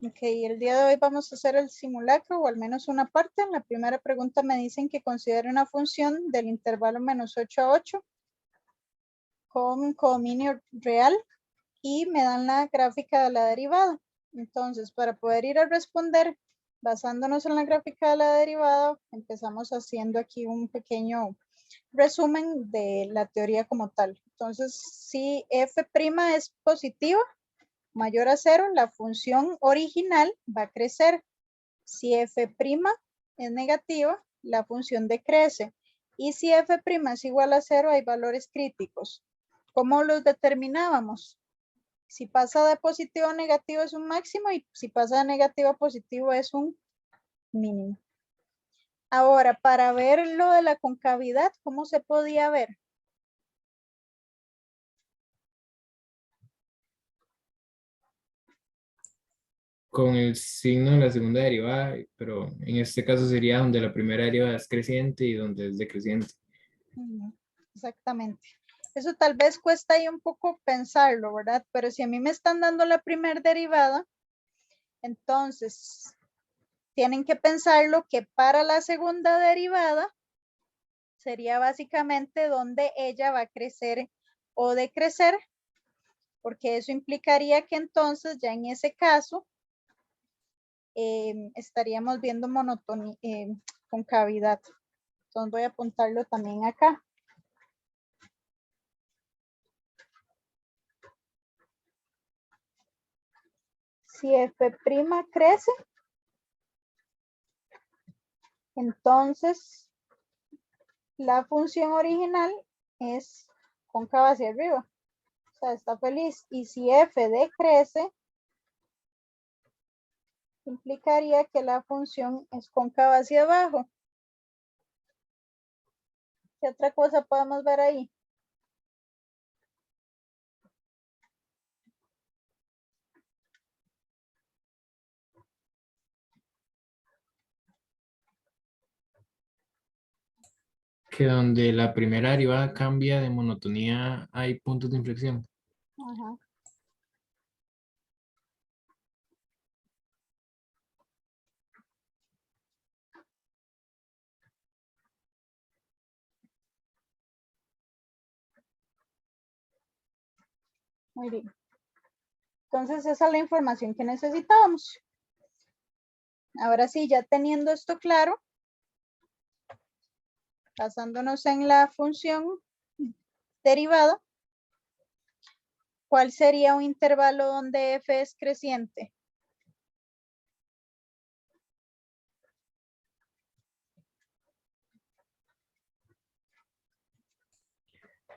Ok, el día de hoy vamos a hacer el simulacro o al menos una parte. En la primera pregunta me dicen que considere una función del intervalo menos 8 a 8 con codominio real y me dan la gráfica de la derivada. Entonces, para poder ir a responder, basándonos en la gráfica de la derivada, empezamos haciendo aquí un pequeño resumen de la teoría como tal. Entonces, si f' es positiva, mayor a 0, la función original va a crecer. Si f' es negativa, la función decrece. Y si f' es igual a 0, hay valores críticos. ¿Cómo los determinábamos? Si pasa de positivo a negativo es un máximo y si pasa de negativo a positivo es un mínimo. Ahora, para ver lo de la concavidad, ¿cómo se podía ver? Con el signo de la segunda derivada, pero en este caso sería donde la primera derivada es creciente y donde es decreciente. Exactamente. Eso tal vez cuesta ahí un poco pensarlo, ¿verdad? Pero si a mí me están dando la primera derivada, entonces tienen que pensarlo que para la segunda derivada sería básicamente donde ella va a crecer o decrecer, porque eso implicaría que entonces ya en ese caso estaríamos viendo monotonía, concavidad. Entonces voy a apuntarlo también acá. Si f' crece, entonces la función original es cóncava hacia arriba. O sea, está feliz. Y si f decrece, implicaría que la función es cóncava hacia abajo. ¿Qué otra cosa podemos ver ahí? Que donde la primera derivada cambia de monotonía hay puntos de inflexión. Ajá. Muy bien. Entonces esa es la información que necesitábamos. Ahora sí, ya teniendo esto claro, basándonos en la función derivada, ¿cuál sería un intervalo donde f es creciente?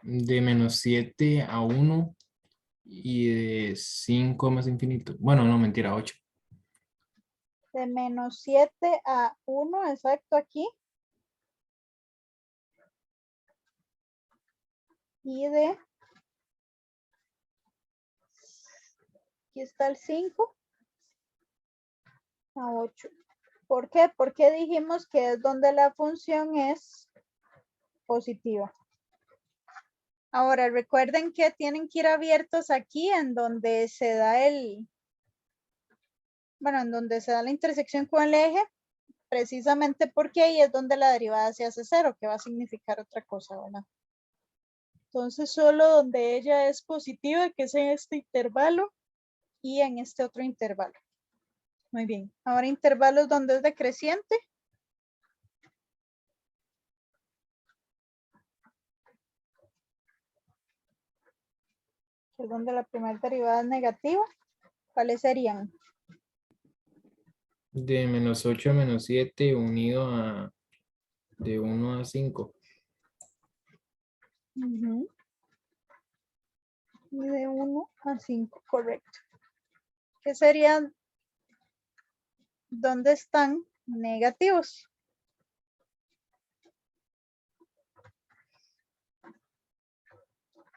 De menos 7 a 1 y de 5 más infinito. Bueno, no, mentira, 8. De menos 7 a 1, exacto, aquí. Y de, aquí está el 5 a 8. ¿Por qué? Porque dijimos que es donde la función es positiva. Ahora, recuerden que tienen que ir abiertos aquí en donde se da en donde se da la intersección con el eje, precisamente porque ahí es donde la derivada se hace 0, que va a significar otra cosa, ¿verdad? Entonces, solo donde ella es positiva, que es en este intervalo y en este otro intervalo. Muy bien. Ahora, intervalos donde es decreciente. Que es donde la primera derivada es negativa. ¿Cuáles serían? De menos 8 a menos 7 unido a de 1 a 5. Y de 1 a 5, correcto. ¿Qué serían? ¿Dónde están negativos?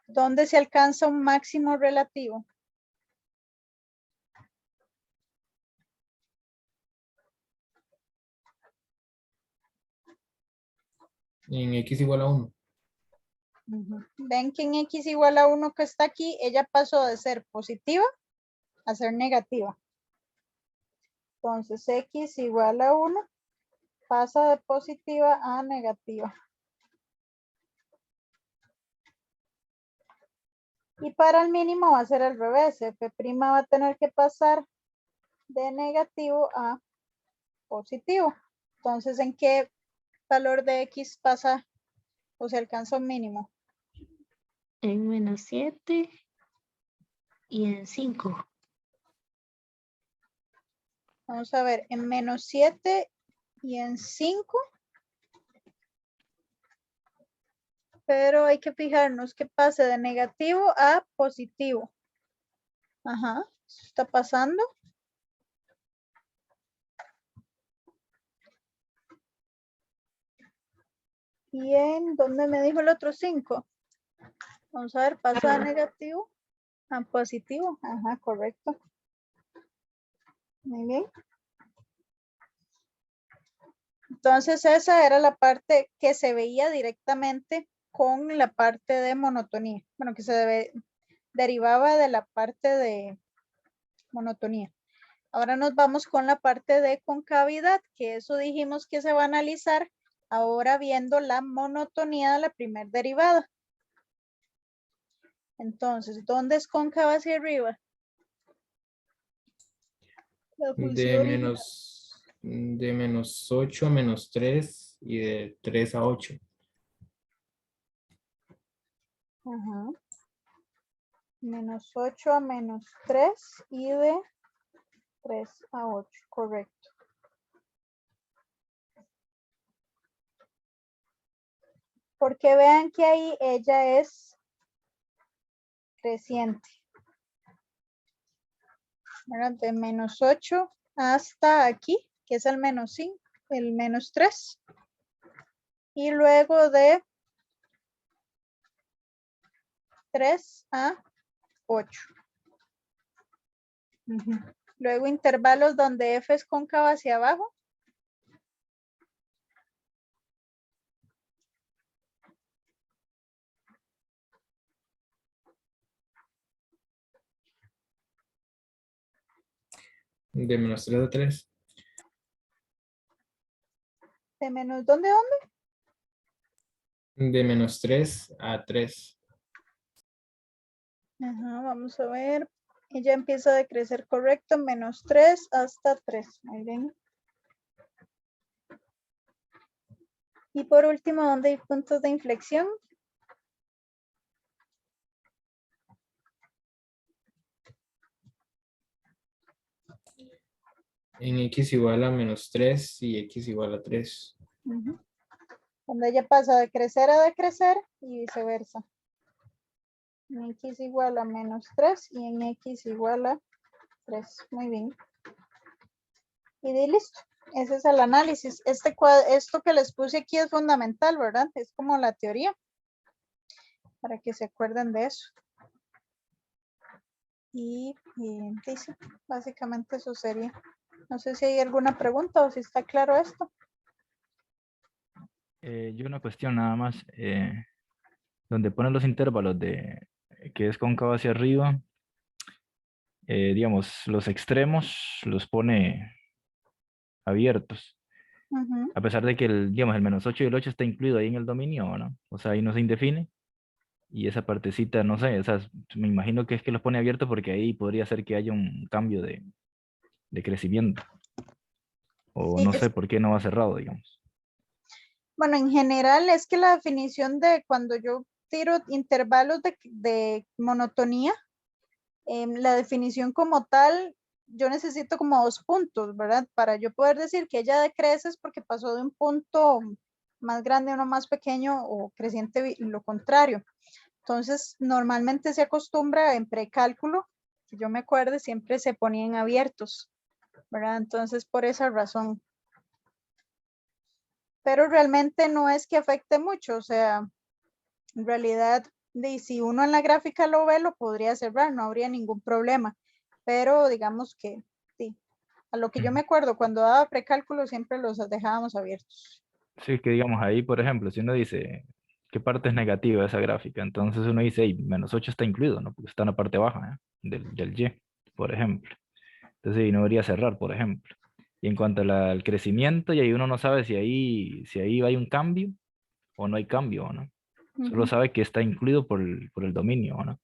¿Dónde se alcanza un máximo relativo? En x igual a 1. Ven que en x igual a 1 que está aquí, ella pasó de ser positiva a ser negativa. Entonces x igual a 1 pasa de positiva a negativa. Y para el mínimo va a ser al revés. F' va a tener que pasar de negativo a positivo. Entonces, ¿en qué valor de x pasa o se alcanza un mínimo? En -7 y en 5. Vamos a ver, en -7 y en 5. Pero hay que fijarnos que pase de negativo a positivo. Ajá, eso está pasando. ¿Y en dónde me dijo el otro 5? Vamos a ver, pasa de negativo a positivo. Ajá, correcto. Muy bien. Entonces esa era la parte que se veía directamente con la parte de monotonía. Bueno, que se derivaba de la parte de monotonía. Ahora nos vamos con la parte de concavidad, que eso dijimos que se va a analizar ahora viendo la monotonía de la primer derivada. Entonces, ¿dónde es cóncava hacia arriba? La De función. menos 8 a menos 3 y de 3 a 8. Ajá. Menos 8 a menos 3 y de 3 a 8, correcto. Porque vean que ahí ella es creciente. ¿Verdad? De menos 8 hasta aquí, que es el menos 5, el menos 3. Y luego de 3 a 8. Luego intervalos donde F es cóncava hacia abajo. De menos 3 a 3. De menos, ¿dónde? De menos 3 a 3. Ajá, vamos a ver. Ella empieza a decrecer, correcto, menos 3 hasta 3. Muy bien. Y por último, ¿dónde hay puntos de inflexión? En x igual a menos 3 y x igual a 3. Donde ella pasa de crecer a decrecer y viceversa. En x igual a menos 3 y en x igual a 3. Muy bien. Y de listo. Ese es el análisis. Esto que les puse aquí es fundamental, ¿verdad? Es como la teoría. Para que se acuerden de eso. Y dice, básicamente eso sería. No sé si hay alguna pregunta o si está claro esto. Yo una cuestión nada más. Donde ponen los intervalos de que es cóncavo hacia arriba, digamos, los extremos los pone abiertos. A pesar de que digamos, el menos 8 y el 8 está incluido ahí en el dominio, ¿o no? O sea, ahí no se indefine. Y esa partecita, no sé, o sea, me imagino que es que los pone abiertos porque ahí podría ser que haya un cambio de crecimiento. O Sí, no sé por qué no va cerrado, digamos. bueno, en general es que la definición de cuando yo tiro intervalos de monotonía, la definición como tal, yo necesito como 2 puntos, ¿verdad? Para yo poder decir que ella decrece es porque pasó de un punto más grande a uno más pequeño o creciente lo contrario. Entonces, normalmente se acostumbra en precálculo, que yo me acuerde, siempre se ponían abiertos, ¿verdad? Entonces, por esa razón. Pero realmente no es que afecte mucho, o sea, en realidad, si uno en la gráfica lo ve, lo podría cerrar, no habría ningún problema. Pero digamos que sí, a lo que yo me acuerdo, cuando daba precálculo siempre los dejábamos abiertos. Sí, que digamos ahí, por ejemplo, si uno dice qué parte es negativa de esa gráfica, entonces uno dice, hey, menos 8 está incluido, ¿no? Porque está en la parte baja, ¿eh? del Y, por ejemplo. Entonces, y no debería cerrar, por ejemplo. Y en cuanto al crecimiento, y ahí uno no sabe si ahí hay un cambio o no hay cambio, ¿no? Solo sabe que está incluido por el dominio, ¿no?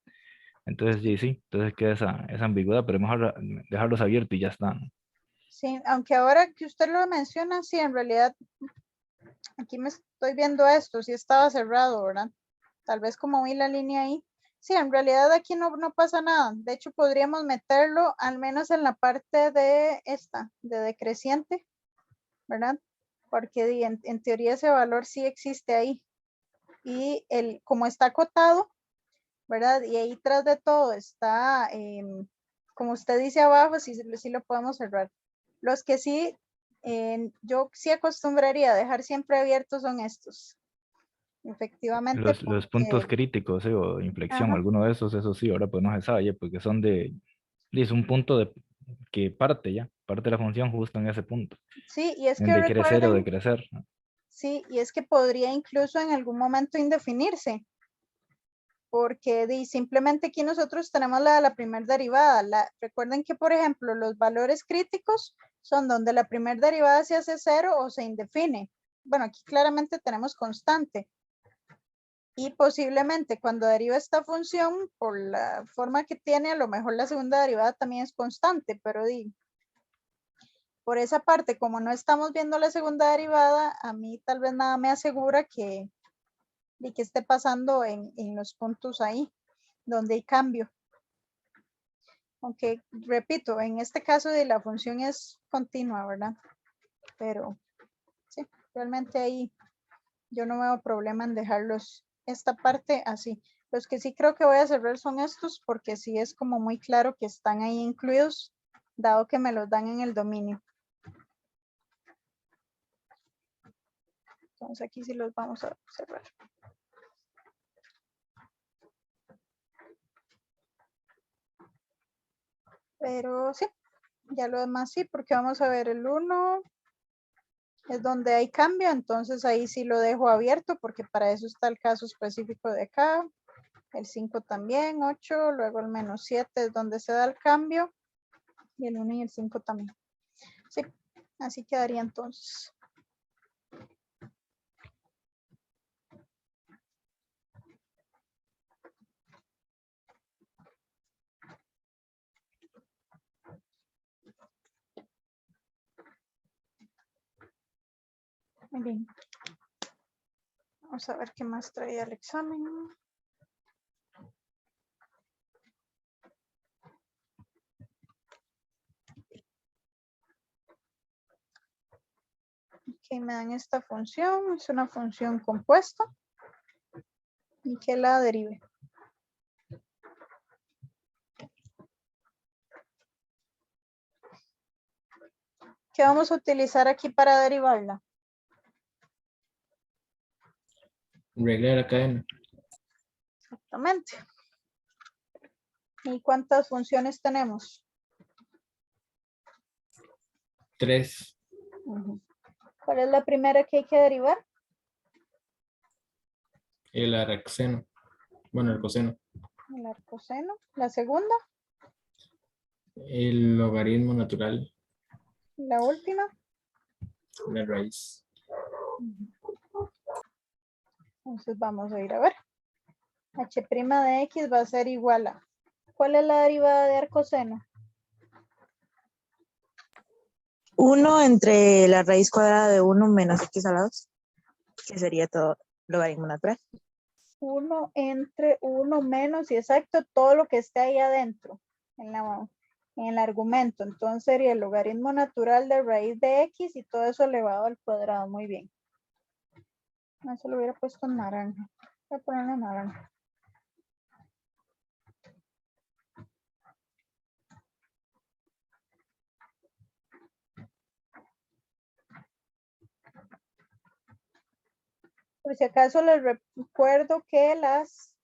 Entonces, sí, entonces queda esa ambigüedad, pero es mejor dejarlos abiertos y ya está, ¿no? Sí, aunque ahora que usted lo menciona, sí, en realidad, aquí me estoy viendo esto, sí estaba cerrado, ¿verdad? Tal vez como vi la línea ahí. Sí, en realidad aquí no pasa nada. De hecho, podríamos meterlo al menos en la parte de esta, de decreciente, ¿verdad? Porque en teoría ese valor sí existe ahí. Y como está acotado, ¿verdad? Y ahí tras de todo está, como usted dice abajo, sí lo podemos cerrar. Los que sí, yo sí acostumbraría a dejar siempre abiertos son estos. Efectivamente. Los puntos críticos, o inflexión, Ajá. alguno de esos, eso sí, ahora pues no se sabe, porque son es un punto que parte la función justo en ese punto, Sí, y es en que decrecer o recuerden, decrecer, ¿no? sí, y es que podría incluso en algún momento indefinirse, porque simplemente aquí nosotros tenemos la primera derivada. Recuerden que, por ejemplo, los valores críticos son donde la primera derivada se hace 0 o se indefine. Bueno, aquí claramente tenemos constante. Y posiblemente cuando deriva esta función, por la forma que tiene, a lo mejor la segunda derivada también es constante, pero por esa parte, como no estamos viendo la segunda derivada, a mí tal vez nada me asegura que esté pasando en los puntos ahí, donde hay cambio. Aunque, repito, en este caso de la función es continua, ¿verdad? Pero sí, realmente ahí yo no veo problema en dejarlos esta parte así. Los que sí creo que voy a cerrar son estos, porque sí es como muy claro que están ahí incluidos, dado que me los dan en el dominio. Entonces aquí sí los vamos a cerrar. Pero sí, ya lo demás sí, porque vamos a ver el 1 es donde hay cambio, entonces ahí sí lo dejo abierto, porque para eso está el caso específico de acá. El 5 también, 8, luego el menos 7 es donde se da el cambio, y el 1 y el 5 también. Sí, así quedaría entonces. Muy bien. Vamos a ver qué más traía el examen. Ok, me dan esta función, es una función compuesta y que la derive. ¿Qué vamos a utilizar aquí para derivarla? Regla de la cadena. Exactamente. ¿Y cuántas funciones tenemos? 3. ¿Cuál es la primera que hay que derivar? El arcceno. Bueno, el coseno. El arcoseno. ¿La segunda? El logaritmo natural. ¿La última? La raíz. Entonces vamos a ir a ver. H' de X va a ser igual a. ¿Cuál es la derivada de arcoseno? 1 entre la raíz cuadrada de 1 menos x a la 2, que sería todo logaritmo natural. 1 entre 1 menos, y exacto, todo lo que esté ahí adentro, en el argumento. Entonces sería el logaritmo natural de raíz de X y todo eso elevado al cuadrado. Muy bien. Eso lo hubiera puesto en naranja. Voy a ponerlo en naranja. Por si acaso les recuerdo que las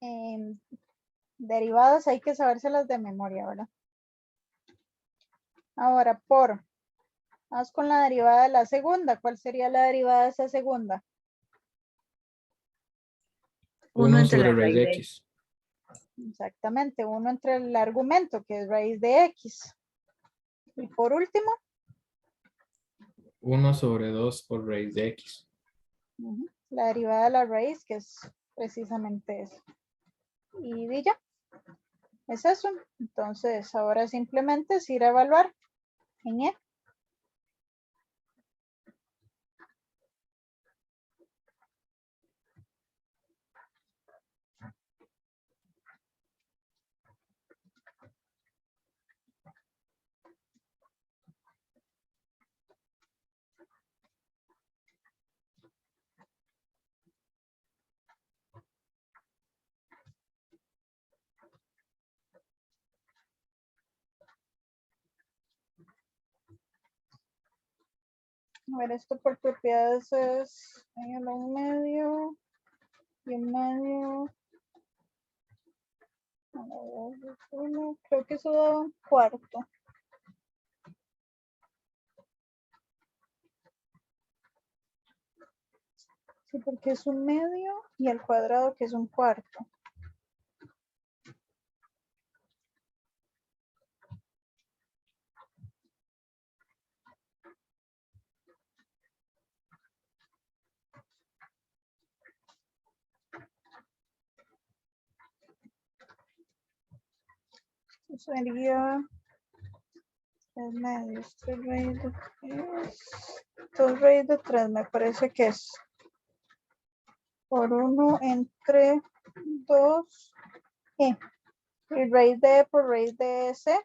derivadas hay que sabérselas de memoria, ¿verdad? Ahora, vamos con la derivada de la segunda. ¿Cuál sería la derivada de esa segunda? 1 sobre raíz de X. Exactamente, 1 entre el argumento, que es raíz de X. Y por último, 1 sobre 2 por raíz de x. La derivada de la raíz, que es precisamente eso. Y ya. Es eso. Entonces, ahora simplemente es ir a evaluar en E. A ver, esto por propiedades es un medio y un medio. Creo que eso da un cuarto. Sí, porque es un medio y al cuadrado que es un cuarto. Eso sería 3 medios, 3 raíz de 3, 2 raíz de 3 me parece que es. Por 1 entre 2 y raíz de E por raíz de S.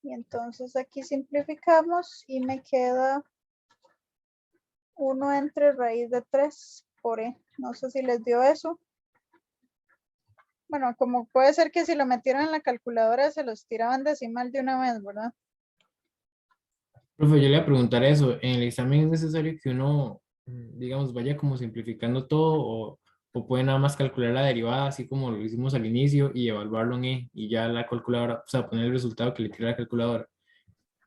Y entonces aquí simplificamos y me queda 1 entre raíz de 3 por E. No sé si les dio eso. Bueno, como puede ser que si lo metieron en la calculadora se los tiraban decimal de una vez, ¿verdad? Profe, yo le voy a preguntar eso. ¿En el examen es necesario que uno, digamos, vaya como simplificando todo o puede nada más calcular la derivada así como lo hicimos al inicio y evaluarlo en E y ya la calculadora, o sea, poner el resultado que le quiera la calculadora?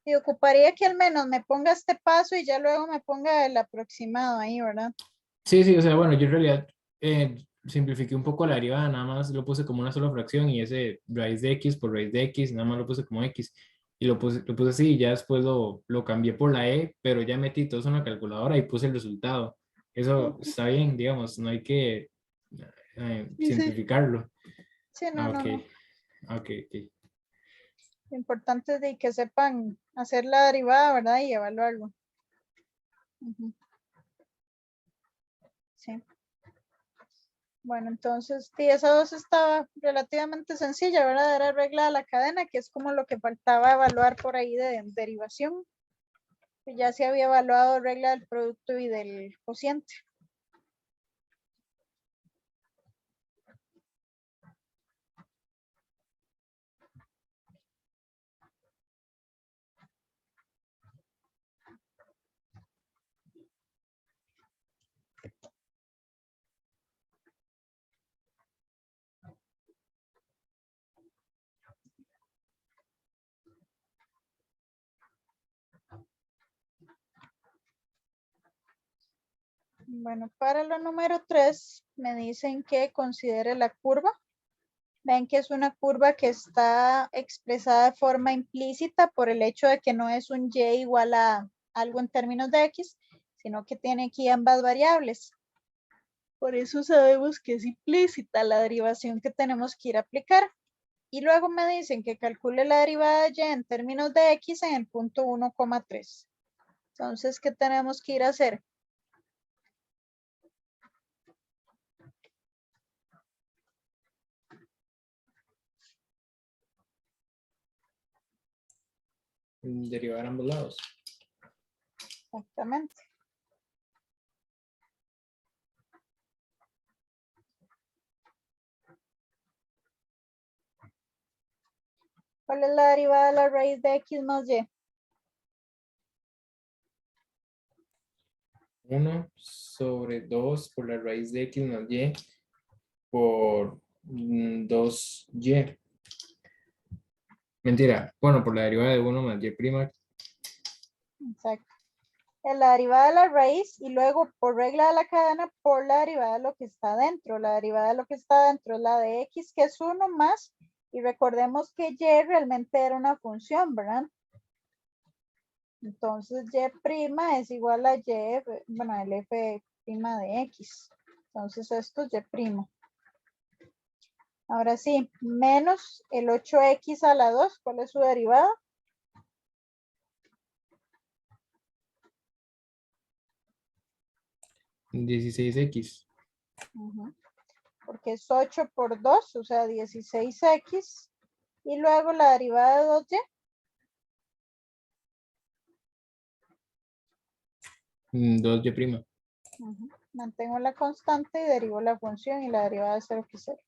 Y ocuparía que al menos me ponga este paso y ya luego me ponga el aproximado ahí, ¿verdad? Sí, sí, o sea, bueno, yo en realidad simplifiqué un poco la derivada, nada más lo puse como una sola fracción y ese raíz de x por raíz de x, nada más lo puse como x y lo puse así y ya después lo cambié por la e, pero ya metí todo eso en la calculadora y puse el resultado. Eso está bien, digamos, no hay que Sí, sí. simplificarlo. Sí, no, Ah, no, ok, no. ok, ok. Lo importante es de que sepan hacer la derivada, ¿verdad? Y evaluarlo. Sí. Bueno, entonces, sí, esa 2 estaba relativamente sencilla, ¿verdad? Era regla de la cadena, que es como lo que faltaba evaluar por ahí de derivación. Ya se había evaluado regla del producto y del cociente. Bueno, para la número 3 me dicen que considere la curva. Ven que es una curva que está expresada de forma implícita por el hecho de que no es un y igual a algo en términos de x, sino que tiene aquí ambas variables. Por eso sabemos que es implícita la derivación que tenemos que ir a aplicar. Y luego me dicen que calcule la derivada de y en términos de x en el punto 1,3. Entonces, ¿qué tenemos que ir a hacer? Derivar ambos lados. Exactamente. ¿Cuál es la derivada de la raíz de x más y? 1 sobre 2 por la raíz de x más y por 2y. Mentira, bueno, por la derivada de 1 más y prima. Exacto. Es la derivada de la raíz y luego por regla de la cadena por la derivada de lo que está dentro. La derivada de lo que está dentro es la de x, que es 1 más, y recordemos que y realmente era una función, ¿verdad? Entonces y' es igual a y, bueno, el f' de x. Entonces esto es y'. Ahora sí, menos el 8x a la 2, ¿cuál es su derivada? En 16x. Porque es 8 por 2, o sea, 16x. Y luego la derivada de 2y. 2y'. Mantengo la constante y derivo la función y la derivada de 0x0.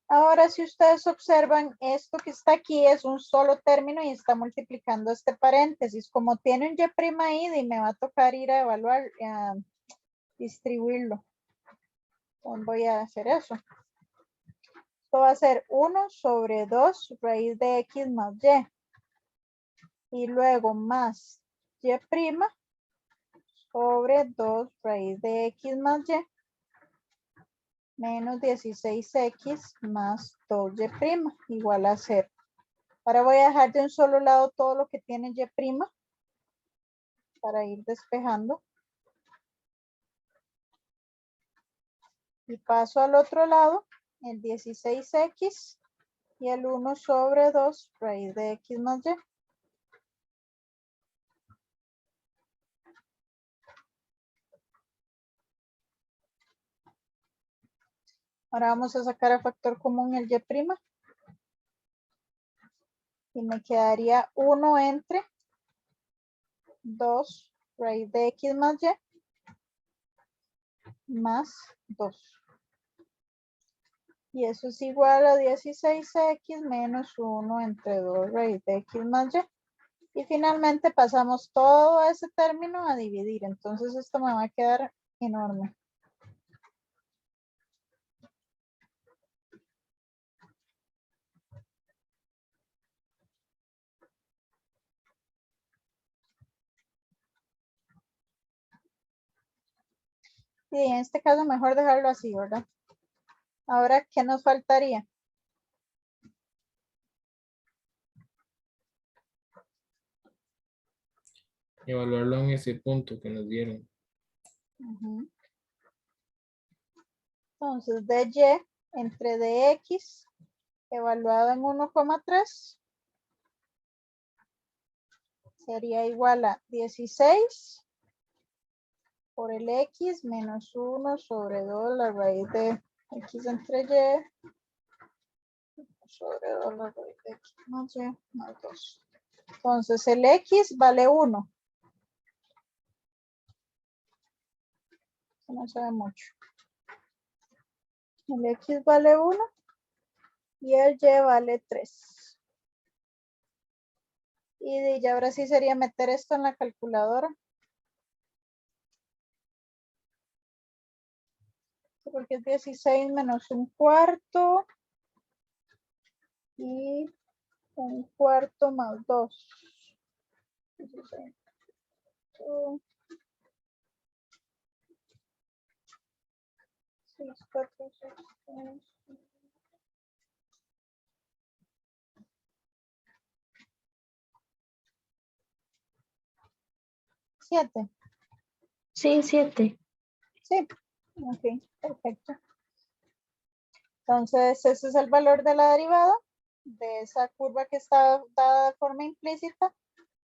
Ahora, si ustedes observan, esto que está aquí es un solo término y está multiplicando este paréntesis. Como tiene un y' ahí, y me va a tocar ir a evaluar, a distribuirlo. Entonces voy a hacer eso. Esto va a ser 1 sobre 2 raíz de x más y. Y luego más y' sobre 2 raíz de x más y menos 16x más 2y' igual a 0. Ahora voy a dejar de un solo lado todo lo que tiene y' para ir despejando. Y paso al otro lado el 16x y el 1 sobre 2 raíz de x más y. Ahora vamos a sacar a factor común el y'. Y me quedaría 1 entre 2 raíz de x más y más 2. Y eso es igual a 16x menos 1 entre 2 raíz de x más y. Y finalmente pasamos todo ese término a dividir. Entonces esto me va a quedar enorme. Y en este caso mejor dejarlo así, ¿verdad? Ahora, ¿qué nos faltaría? Evaluarlo en ese punto que nos dieron. Entonces, dy entre dx evaluado en 1,3 sería igual a 16 por el x menos 1 sobre 2 la raíz de x entre y sobre 2 la raíz de x más y más 2. Entonces, el x vale 1. No sabe mucho. El x vale 1 y el y vale 3. Y ahora sí sería meter esto en la calculadora. Porque es 16 menos un cuarto y un cuarto más 2. 16. 6, 4, 6, 3. 7. Sí, 7. Sí, ok, perfecto. Entonces, ese es el valor de la derivada de esa curva que está dada de forma implícita,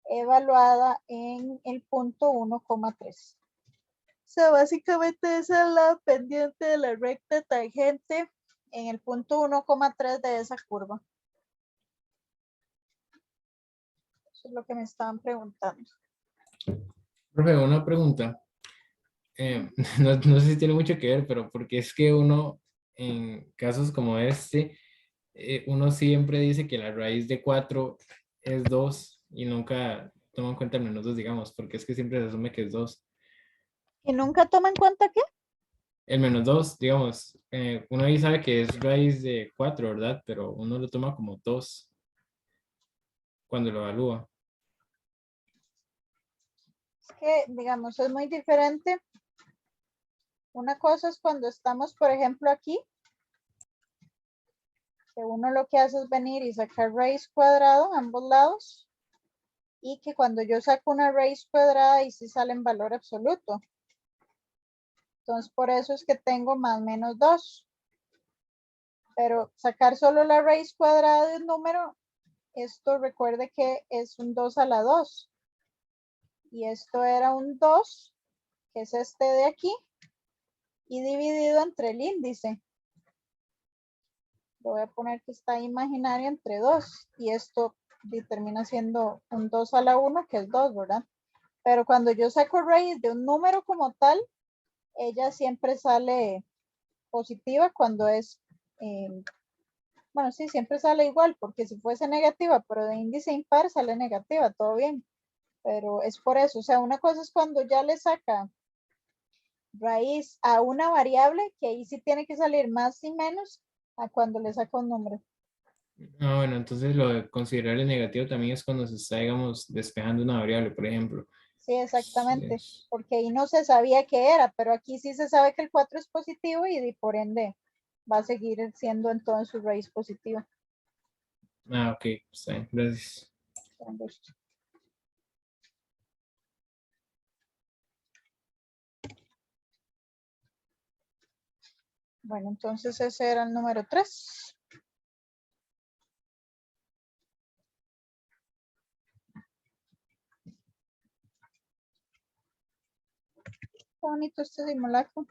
evaluada en el punto 1,3. O sea, básicamente esa es la pendiente de la recta tangente en el punto 1,3 de esa curva. Eso es lo que me estaban preguntando. Profe, una pregunta. No sé si tiene mucho que ver, pero porque es que uno, en casos como este, uno siempre dice que la raíz de 4 es 2 y nunca toma en cuenta el menos 2, digamos, porque es que siempre se asume que es 2. ¿Y nunca toma en cuenta qué? El menos 2, digamos, uno ahí sabe que es raíz de 4, ¿verdad? Pero uno lo toma como 2 cuando lo evalúa. Es que, digamos, es muy diferente. Una cosa es cuando estamos, por ejemplo, aquí, que uno lo que hace es venir y sacar raíz cuadrada a ambos lados. y que cuando yo saco una raíz cuadrada y sí sale en valor absoluto. Entonces, por eso es que tengo más menos 2. Pero sacar solo la raíz cuadrada de un número, esto recuerde que es un 2 a la 2. Y esto era un 2, que es este de aquí, y dividido entre el índice. Lo voy a poner que está imaginario entre 2. Y esto termina siendo un 2 a la 1, que es 2, ¿verdad? Pero cuando yo saco raíz de un número como tal, ella siempre sale positiva cuando es, bueno, sí, siempre sale igual, porque si fuese negativa, pero de índice impar sale negativa, todo bien. Pero es por eso, o sea, una cosa es cuando ya le saca raíz a una variable, que ahí sí tiene que salir más y menos a cuando le saca un número. Ah, bueno, entonces lo de considerarle negativo también es cuando se está, digamos, despejando una variable, por ejemplo. Sí, exactamente, Sí. porque ahí no se sabía qué era, pero aquí sí se sabe que el 4 es positivo y por ende va a seguir siendo entonces su raíz positiva. Ah, ok, está bien, gracias. Con gusto. Bueno, entonces ese era el número 3. Qué bonito este simulacro.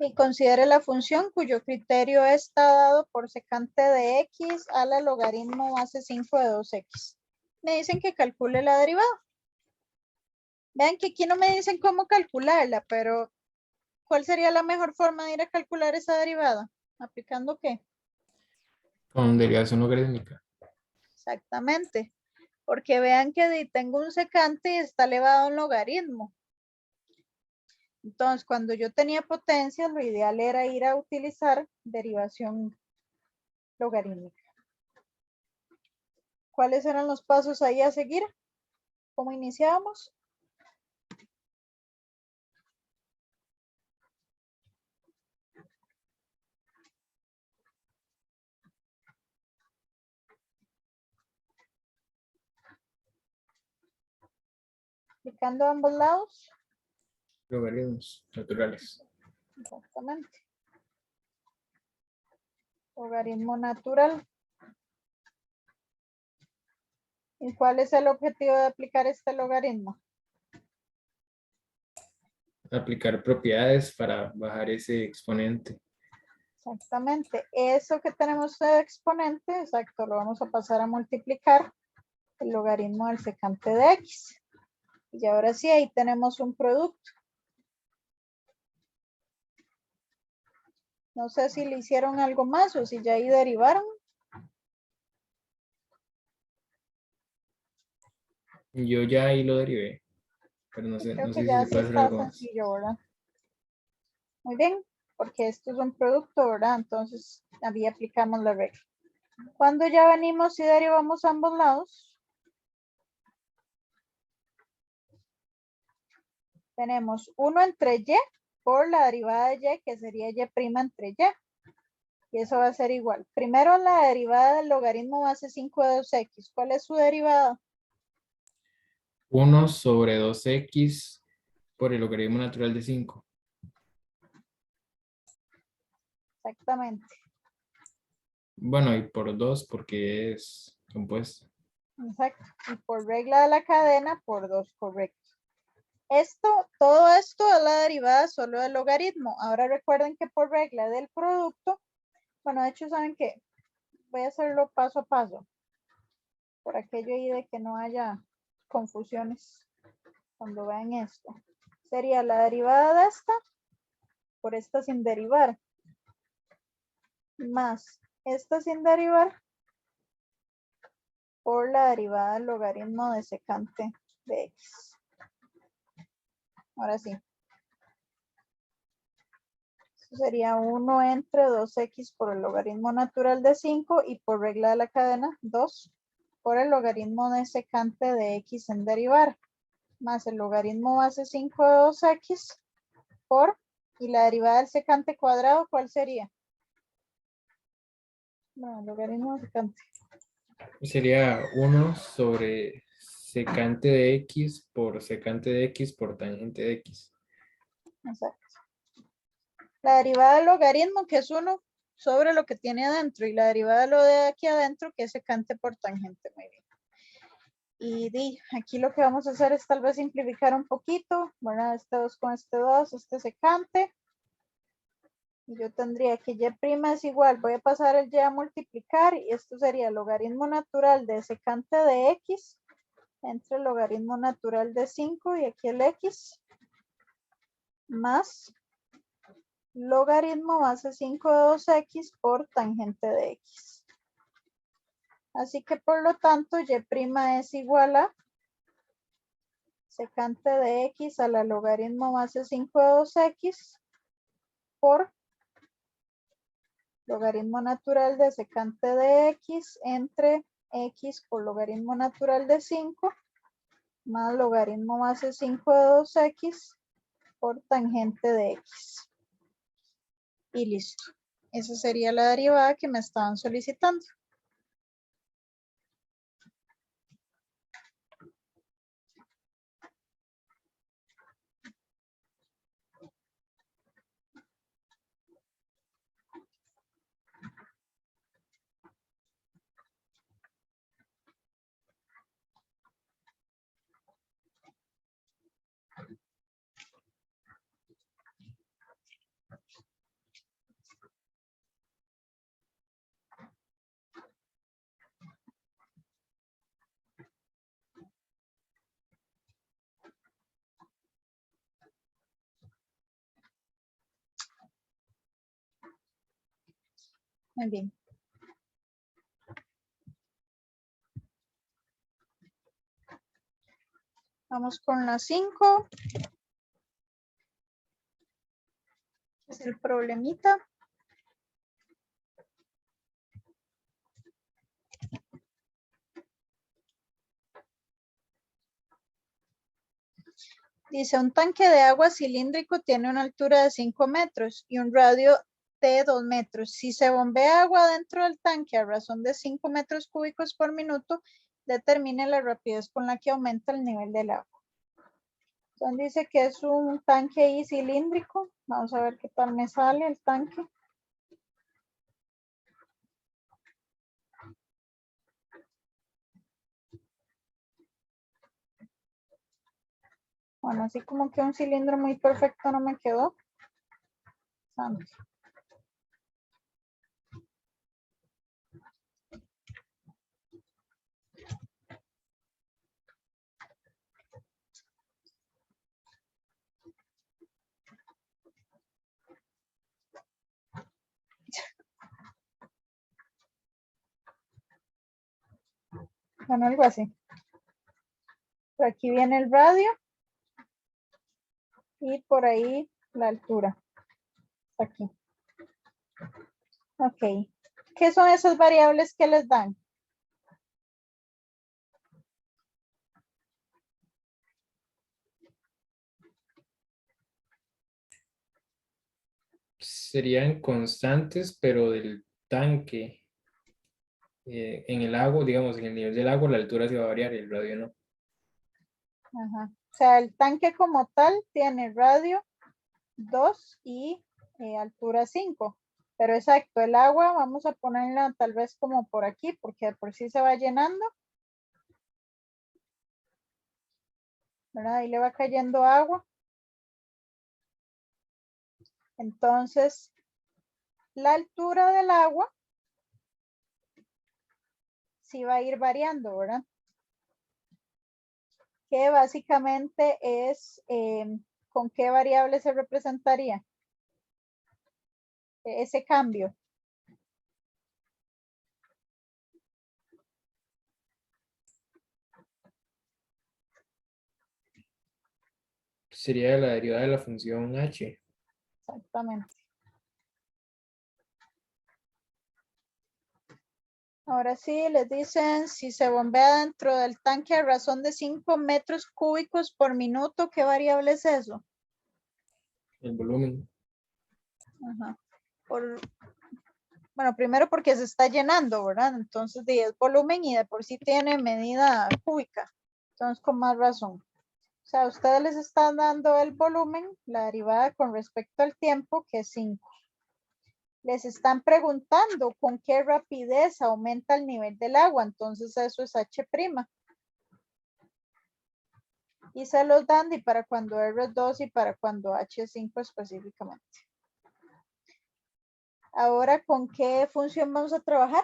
Y considere la función cuyo criterio está dado por secante de x a la logaritmo base 5 de 2x. Me dicen que calcule la derivada. Vean que aquí no me dicen cómo calcularla, pero ¿cuál sería la mejor forma de ir a calcular esa derivada? ¿Aplicando qué? Con derivación logarítmica. Exactamente. Porque vean que tengo un secante y está elevado a un logaritmo. Entonces, cuando yo tenía potencia, lo ideal era ir a utilizar derivación logarítmica. ¿Cuáles eran los pasos ahí a seguir? ¿Cómo iniciábamos? Aplicando a ambos lados. Logaritmos naturales. Exactamente. Logaritmo natural. ¿Y cuál es el objetivo de aplicar este logaritmo? Aplicar propiedades para bajar ese exponente. Exactamente. Eso que tenemos de exponente, exacto, lo vamos a pasar a multiplicar el logaritmo del secante de x. Y ahora sí, ahí tenemos un producto. No sé si le hicieron algo más o si ya ahí derivaron. Yo ya ahí lo derivé, pero no sé, Creo no que sé si ya se sí puede hacer está algo más. sencillo, ¿verdad? Muy bien, porque esto es un producto, ¿verdad? Entonces, ahí aplicamos la regla. Cuando ya venimos y derivamos ambos lados, tenemos 1 entre y por la derivada de y, que sería y' entre y. Y eso va a ser igual. Primero la derivada del logaritmo base 5 de 2x. ¿Cuál es su derivada? 1 sobre 2x por el logaritmo natural de 5. Exactamente. Bueno, y por 2 porque es compuesto. Exacto. Y por regla de la cadena, por 2, correcto. Todo esto es la derivada solo del logaritmo. Ahora recuerden que por regla del producto, bueno, de hecho, ¿saben qué? Voy a hacerlo paso a paso. Por aquello ahí de que no haya confusiones cuando vean esto. Sería la derivada de esta por esta sin derivar, más esta sin derivar por la derivada del logaritmo de secante de x. Ahora sí. Sería 1 entre 2x por el logaritmo natural de 5 y por regla de la cadena 2 por el logaritmo de secante de x en derivar, más el logaritmo base 5 de 2x por, y la derivada del secante cuadrado, ¿cuál sería? No, el logaritmo de secante. Sería 1 sobre secante de x por secante de x por tangente de x. Exacto. La derivada del logaritmo, que es 1 sobre lo que tiene adentro, y la derivada de lo de aquí adentro, que es secante por tangente. Muy bien. Y aquí lo que vamos a hacer es tal vez simplificar un poquito, ¿verdad? Este 2 con este 2, este secante. Y yo tendría que y' es igual, voy a pasar el y a multiplicar, y esto sería el logaritmo natural de secante de x entre el logaritmo natural de 5 y aquí el x, más logaritmo base 5 de 2x por tangente de x. Así que por lo tanto, y' es igual a secante de x a la logaritmo base 5 de 2x por logaritmo natural de secante de x entre x por logaritmo natural de 5 más logaritmo base 5 de 2x por tangente de x. Y listo. Esa sería la derivada que me estaban solicitando. Muy bien. Vamos con la 5. Es el problemita. Dice, un tanque de agua cilíndrico tiene una altura de 5 metros y un radio de 2 metros. Si se bombea agua dentro del tanque a razón de 5 metros cúbicos por minuto, determine la rapidez con la que aumenta el nivel del agua. Entonces dice que es un tanque ahí cilíndrico. Vamos a ver qué tal me sale el tanque. Bueno, así como que un cilindro muy perfecto no me quedó. Santo. Bueno, algo así. Por aquí viene el radio. Y por ahí la altura. Aquí. Ok. ¿Qué son esas variables que les dan? Serían constantes, pero del tanque. En el agua, digamos, en el nivel del agua, la altura se va a variar y el radio no. Ajá. O sea, el tanque como tal tiene radio 2 y altura 5. Pero exacto, el agua vamos a ponerla tal vez como por aquí, porque de por sí se va llenando. ¿Verdad? Ahí le va cayendo agua. Entonces, la altura del agua sí va a ir variando, ¿verdad? Que básicamente es, ¿con qué variable se representaría ese cambio? Sería la derivada de la función h. Exactamente. Ahora sí, les dicen si se bombea dentro del tanque a razón de 5 metros cúbicos por minuto, ¿qué variable es eso? El volumen. Ajá. Bueno, primero porque se está llenando, ¿verdad? Entonces, es volumen y de por sí tiene medida cúbica. Entonces, con más razón. O sea, ustedes les están dando el volumen, la derivada con respecto al tiempo, que es 5. Les están preguntando con qué rapidez aumenta el nivel del agua. Entonces, eso es H'. Y se los dan y para cuando R2 y para cuando H5 específicamente. Ahora, ¿con qué función vamos a trabajar?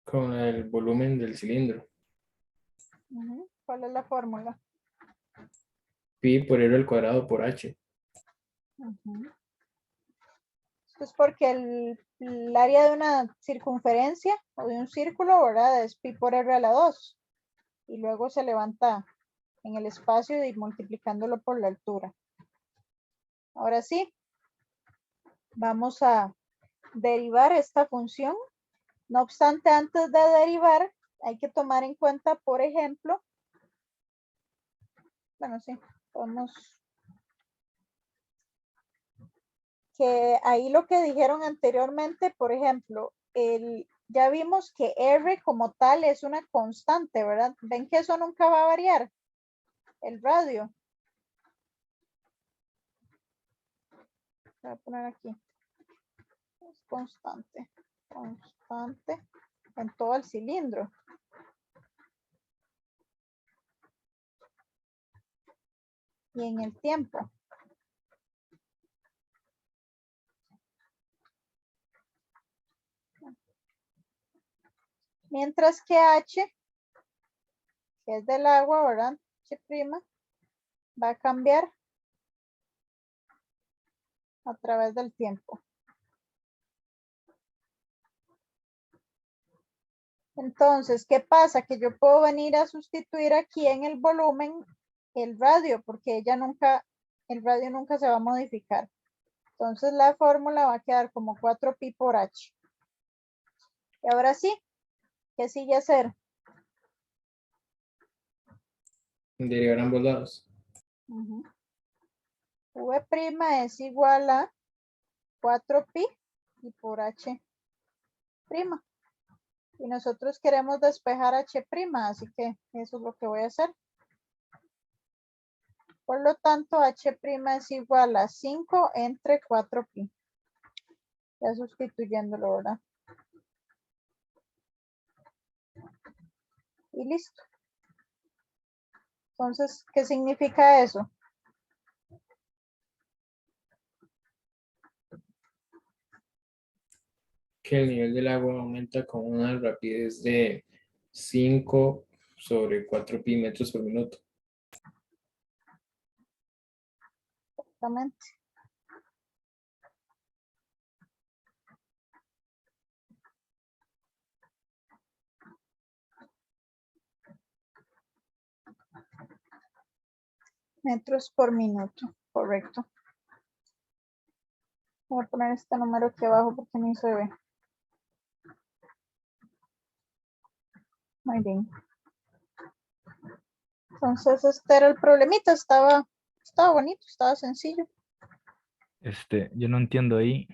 Con el volumen del cilindro. ¿Cuál es la fórmula? Pi por R al cuadrado por H. Esto es porque el área de una circunferencia o de un círculo, ¿verdad? Es pi por R a la 2. Y luego se levanta en el espacio y multiplicándolo por la altura. Ahora sí, vamos a derivar esta función. No obstante, antes de derivar, hay que tomar en cuenta, por ejemplo, bueno, sí, podemos, que ahí lo que dijeron anteriormente, por ejemplo, ya vimos que R como tal es una constante, ¿verdad? ¿Ven que eso nunca va a variar? El radio. Voy a poner aquí. Es constante. Constante en todo el cilindro. Y en el tiempo. Mientras que H, que es del agua, ¿verdad? H', va a cambiar a través del tiempo. Entonces, ¿qué pasa? Que yo puedo venir a sustituir aquí en el volumen el radio, porque el radio nunca se va a modificar. Entonces, la fórmula va a quedar como 4pi por H. Y ahora sí, ¿qué sigue hacer? Derivar ambos lados. V' es igual a 4pi y por H'. Y nosotros queremos despejar H', así que eso es lo que voy a hacer. Por lo tanto, H' es igual a 5 entre 4pi. Ya sustituyéndolo, ¿verdad? Y listo. Entonces, ¿qué significa eso? Que el nivel del agua aumenta con una rapidez de 5 sobre 4 pi metros por minuto. Exactamente. Metros por minuto, correcto. Voy a poner este número aquí abajo porque ni se ve. Muy bien. Entonces, este era el problemita. Estaba bonito, estaba sencillo. Yo no entiendo ahí.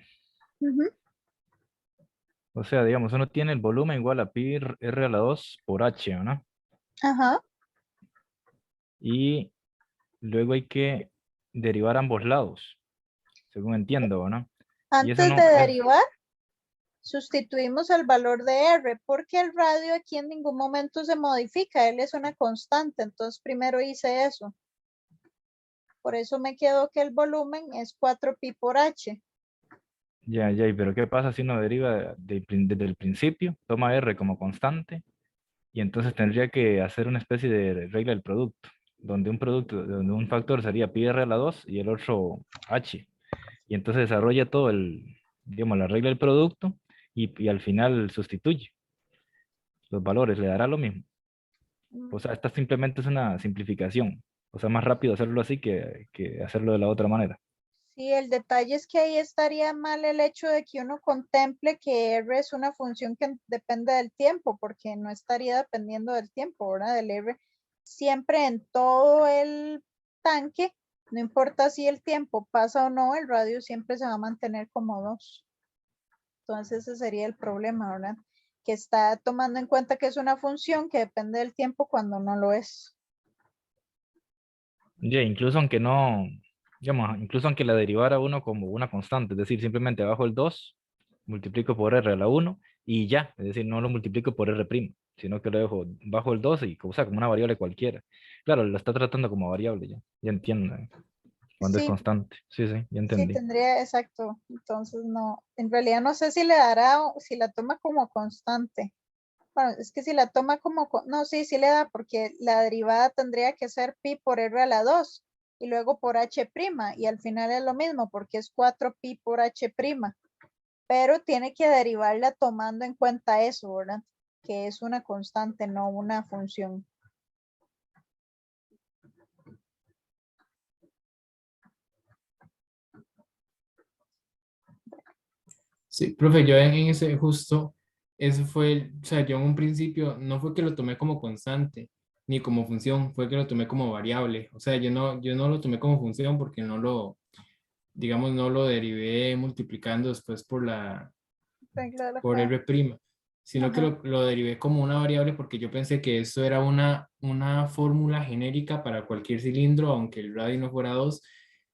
O sea, digamos, uno tiene el volumen igual a pi r a la 2 por h, ¿no? Ajá. Y luego hay que derivar ambos lados, según entiendo, ¿no? Y eso Antes no de es, derivar, sustituimos el valor de R, porque el radio aquí en ningún momento se modifica, él es una constante, entonces primero hice eso. Por eso me quedó que el volumen es 4pi por H. ya, pero ¿qué pasa si uno deriva desde el principio? Toma R como constante y entonces tendría que hacer una especie de regla del producto, donde un factor sería pi r a la 2 y el otro h. Y entonces desarrolla todo digamos, la regla del producto y al final sustituye los valores, le dará lo mismo. O sea, esta simplemente es una simplificación. O sea, más rápido hacerlo así que hacerlo de la otra manera. Sí, el detalle es que ahí estaría mal el hecho de que uno contemple que R es una función que depende del tiempo, porque no estaría dependiendo del tiempo, ¿verdad? Del R siempre en todo el tanque, no importa si el tiempo pasa o no, el radio siempre se va a mantener como 2. Entonces ese sería el problema, ¿verdad? Que está tomando en cuenta que es una función que depende del tiempo cuando no lo es. Ya, incluso aunque no, digamos, incluso aunque la derivara uno como una constante, es decir, simplemente bajo el 2, multiplico por R a la 1 y ya, es decir, no lo multiplico por R', sino que lo dejo bajo el 2 y, o sea, como una variable cualquiera. Claro, lo está tratando como variable ya entiendo, cuando es Sí, constante. Sí, sí, ya sí, entendí. tendría, exacto. Entonces no, en realidad no sé si le dará, si la toma como constante. Bueno, es que si la toma como, no, sí, sí le da, porque la derivada tendría que ser pi por r a la 2 y luego por h', y al final es lo mismo, porque es 4pi por h', pero tiene que derivarla tomando en cuenta eso, ¿verdad? Que es una constante, no una función. Sí, profe, yo en ese justo, eso fue, o sea, yo en un principio no fue que lo tomé como constante ni como función, fue que lo tomé como variable. O sea, yo no lo tomé como función porque no lo, digamos, no lo derivé multiplicando después por Regla de la por cadena. R', sino que Ajá. lo derivé como una variable porque yo pensé que eso era una fórmula genérica para cualquier cilindro, aunque el radio no fuera 2.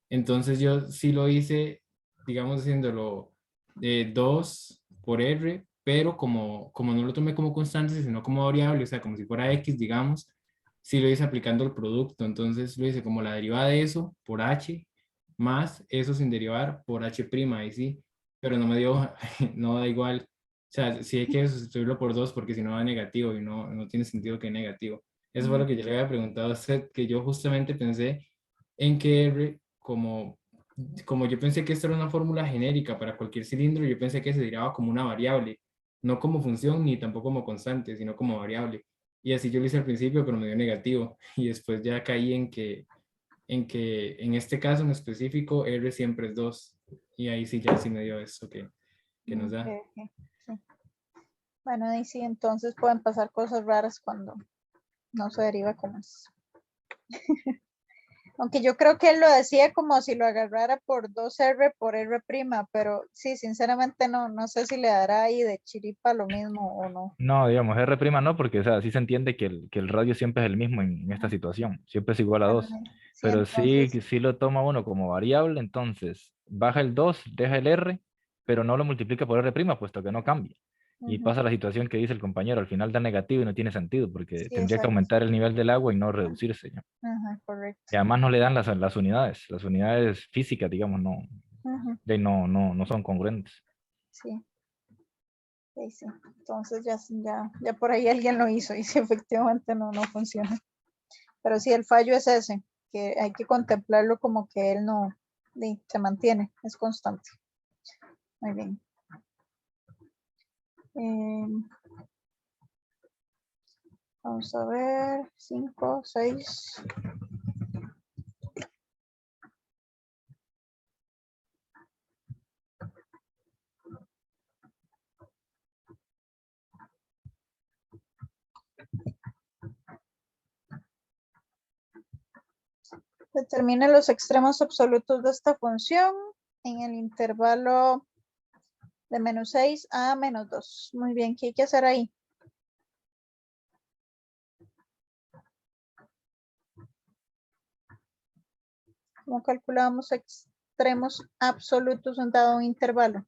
Entonces yo sí lo hice, digamos, haciéndolo de 2 por R, pero como no lo tomé como constante, sino como variable, o sea, como si fuera X, digamos, sí lo hice aplicando el producto. Entonces lo hice como la derivada de eso por H más eso sin derivar por H', ahí sí, pero no me dio, no da igual. O sea, sí hay que sustituirlo por 2 porque si no da negativo y no tiene sentido que negativo. Eso fue lo que yo le había preguntado a usted, que yo justamente pensé en que R, como yo pensé que esto era una fórmula genérica para cualquier cilindro, yo pensé que se derivaba como una variable, no como función ni tampoco como constante, sino como variable. Y así yo lo hice al principio, pero me dio negativo. Y después ya caí en que en este caso en específico R siempre es 2 y ahí sí ya sí me dio eso que nos da. Ok, ok, sí. Bueno, ahí sí, entonces pueden pasar cosas raras cuando no se deriva como es. Aunque yo creo que él lo decía como si lo agarrara por 2R por R', pero sí, sinceramente no sé si le dará ahí de chiripa lo mismo o no. No, digamos, R' no, porque o sea, sí se entiende que el radio siempre es el mismo en esta situación, siempre es igual a Bueno, 2. sí, Pero sí, entonces, sí lo toma uno como variable, entonces baja el 2, deja el R, pero no lo multiplica por R', puesto que no cambia. Y ujú, pasa la situación que dice el compañero, al final da negativo y no tiene sentido, porque sí, tendría que exacto. aumentar el nivel del agua y no reducirse, ¿ya? Ajá, correcto. Y además no le dan las unidades físicas, digamos, no, Ujú, no son congruentes. sí, sí, sí. Entonces ya por ahí alguien lo hizo y sí, efectivamente no funciona. Pero sí, el fallo es ese, que hay que contemplarlo como que él no se mantiene, es constante. Muy bien. Vamos a ver, 5, 6. Determine los extremos absolutos de esta función en el intervalo de -6 a -2. Muy bien, ¿qué hay que hacer ahí? ¿Cómo calculamos extremos absolutos en dado un intervalo?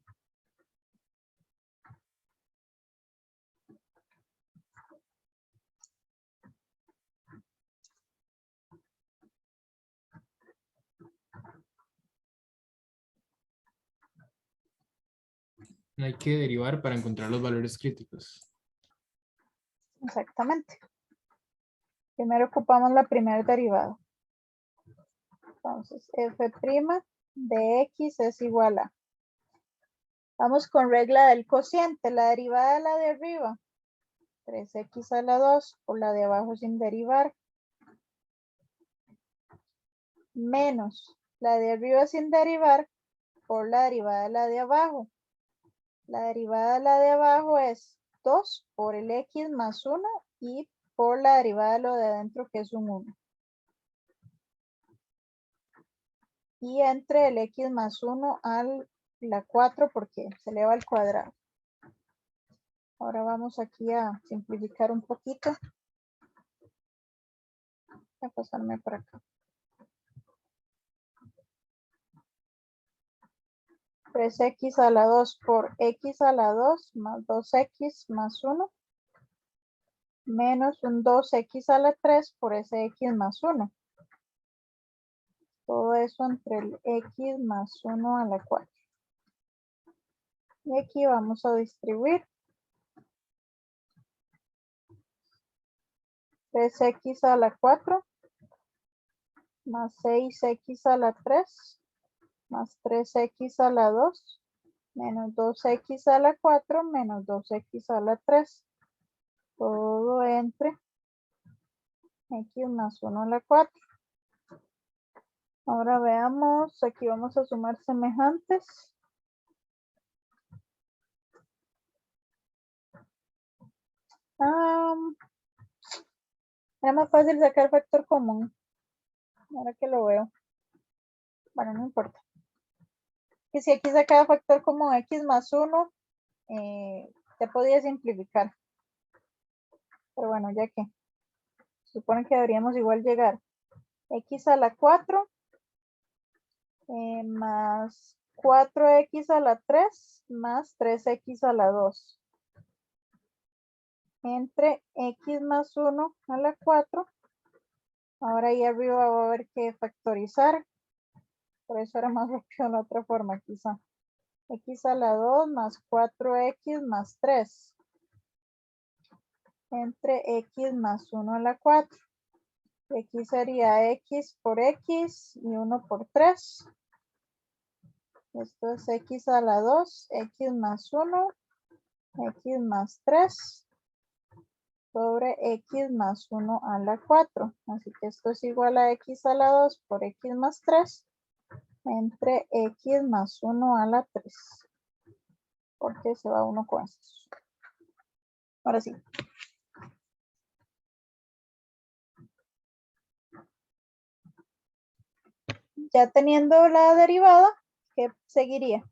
Hay que derivar para encontrar los valores críticos. Exactamente. Primero ocupamos la primera derivada. Entonces, f' de x es igual a. Vamos con regla del cociente. La derivada de la de arriba, 3x a la 2, o la de abajo sin derivar, menos la de arriba sin derivar por la derivada de la de abajo. La derivada de la de abajo es 2 por el x más 1 y por la derivada de lo de adentro que es un 1. Y entre el x más 1 a la 4 porque se eleva al cuadrado. Ahora vamos aquí a simplificar un poquito. Voy a pasarme por acá. 3x a la 2 por x a la 2 más 2x más 1 menos un 2x a la 3 por ese x más 1. Todo eso entre el x más 1 a la 4. Y aquí vamos a distribuir. 3x a la 4 más 6x a la 3 más 3x a la 2 menos 2x a la 4 menos 2x a la 3. Todo entre x más 1 a la 4. Ahora veamos, aquí vamos a sumar semejantes. Era más fácil sacar factor común. Ahora que lo veo. Bueno, no importa. Que si aquí sacaba factor común x más 1, ya podía simplificar. Pero bueno, ya que supone que deberíamos igual llegar x a la 4 más 4x a la 3 más 3x a la 2 entre x más 1 a la 4. Ahora ahí arriba va a haber que factorizar. Por eso era más rápido la otra forma quizá. X a la 2 más 4x más 3 entre x más 1 a la 4. Aquí sería x por x y 1 por 3. Esto es x a la 2, x más 1, x más 3 sobre x más 1 a la 4. Así que esto es igual a x a la 2 por x más 3 entre x más 1 a la 3. Porque se va uno con estos. Ahora sí. Ya teniendo la derivada, ¿qué seguiría?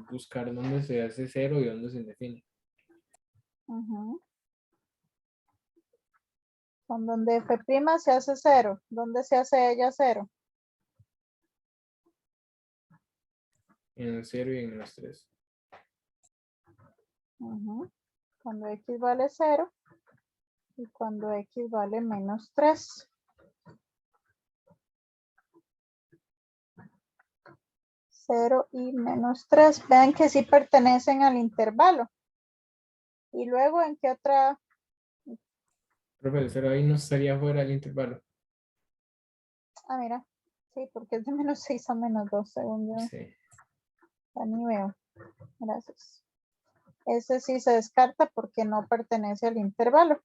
Buscar dónde se hace 0 y dónde se define. Con donde f' se hace 0. ¿Dónde se hace ella 0? En el 0 y en los 3. Cuando x vale 0 y cuando x vale menos 3. 0 y menos 3. Vean que sí pertenecen al intervalo. Y luego, ¿en qué otra? Profe, el 0 ahí no estaría fuera del intervalo. Ah, mira. Sí, porque es de menos 6 a menos 2, según yo. Sí. Ya ni veo. Gracias. Ese sí se descarta porque no pertenece al intervalo.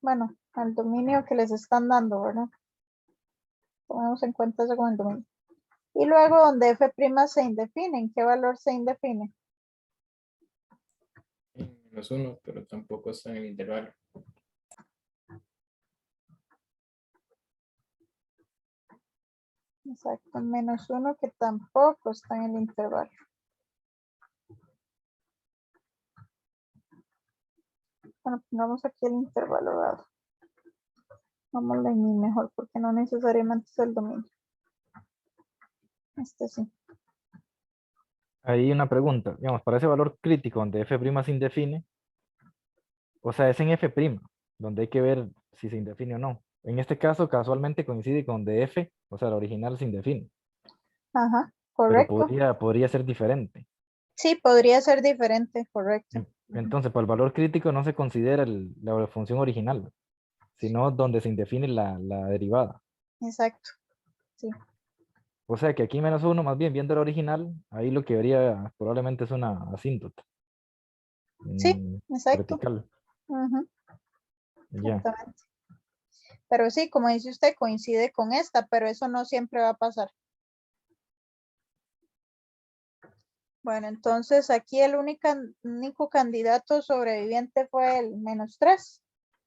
Bueno, al dominio que les están dando, ¿verdad? Tomemos en cuenta eso como el dominio. Y luego donde f' se indefine, ¿en qué valor se indefine? En menos 1, pero tampoco está en el intervalo. Exacto, menos 1 que tampoco está en el intervalo. Bueno, pongamos aquí el intervalo dado. Vamos a mi mejor porque no necesariamente es el dominio. Este sí. Hay una pregunta, digamos, para ese valor crítico donde f' se indefine, o sea, es en f', donde hay que ver si se indefine o no. En este caso, casualmente coincide con donde f, o sea, la original se indefine. Ajá, Pero correcto. podría ser diferente. Sí, podría ser diferente, correcto. Entonces, para el valor crítico no se considera la función original, sino donde se indefine la derivada. Exacto, sí. O sea que aquí -1, más bien viendo el original, ahí lo que vería probablemente es una asíntota. Sí, mm, exacto. vertical. Ujú, Ya. exactamente. Pero sí, como dice usted, coincide con esta, pero eso no siempre va a pasar. Bueno, entonces aquí el único candidato sobreviviente fue el -3.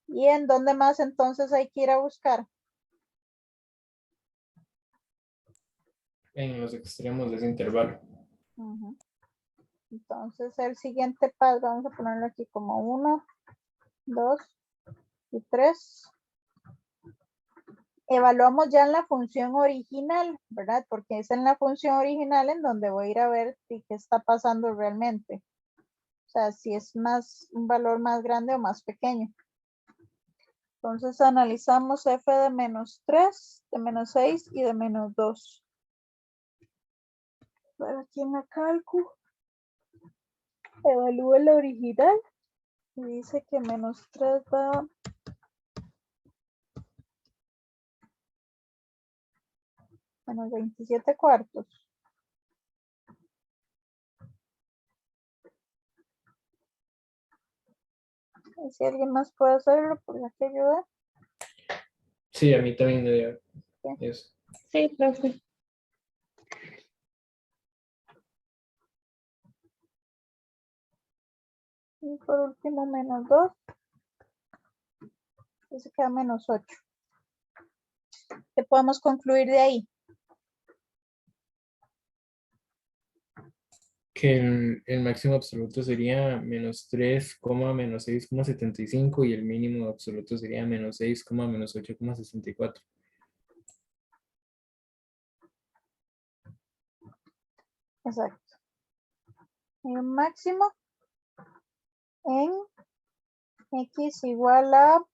¿Y en dónde más entonces hay que ir a buscar? En los extremos de ese intervalo. Ujú. Entonces el siguiente paso, vamos a ponerlo aquí como 1, 2 y 3. Evaluamos ya en la función original, ¿verdad? Porque es en la función original en donde voy a ir a ver si qué está pasando realmente. O sea, si es un valor más grande o más pequeño. Entonces analizamos f de -3, de -6 y de -2. Para aquí en la cálculo, evalúo la original y dice que -3 da -27/4. Y si alguien más puede hacerlo, pues ya que ayuda. Sí, a mí también me dio Sí. eso. Sí, profe. Y por último, -2. Y se queda -8. ¿Qué podemos concluir de ahí? Que el máximo absoluto sería -3, -6,75 y el mínimo absoluto sería -6, -8,64. Exacto. Y un máximo en x igual a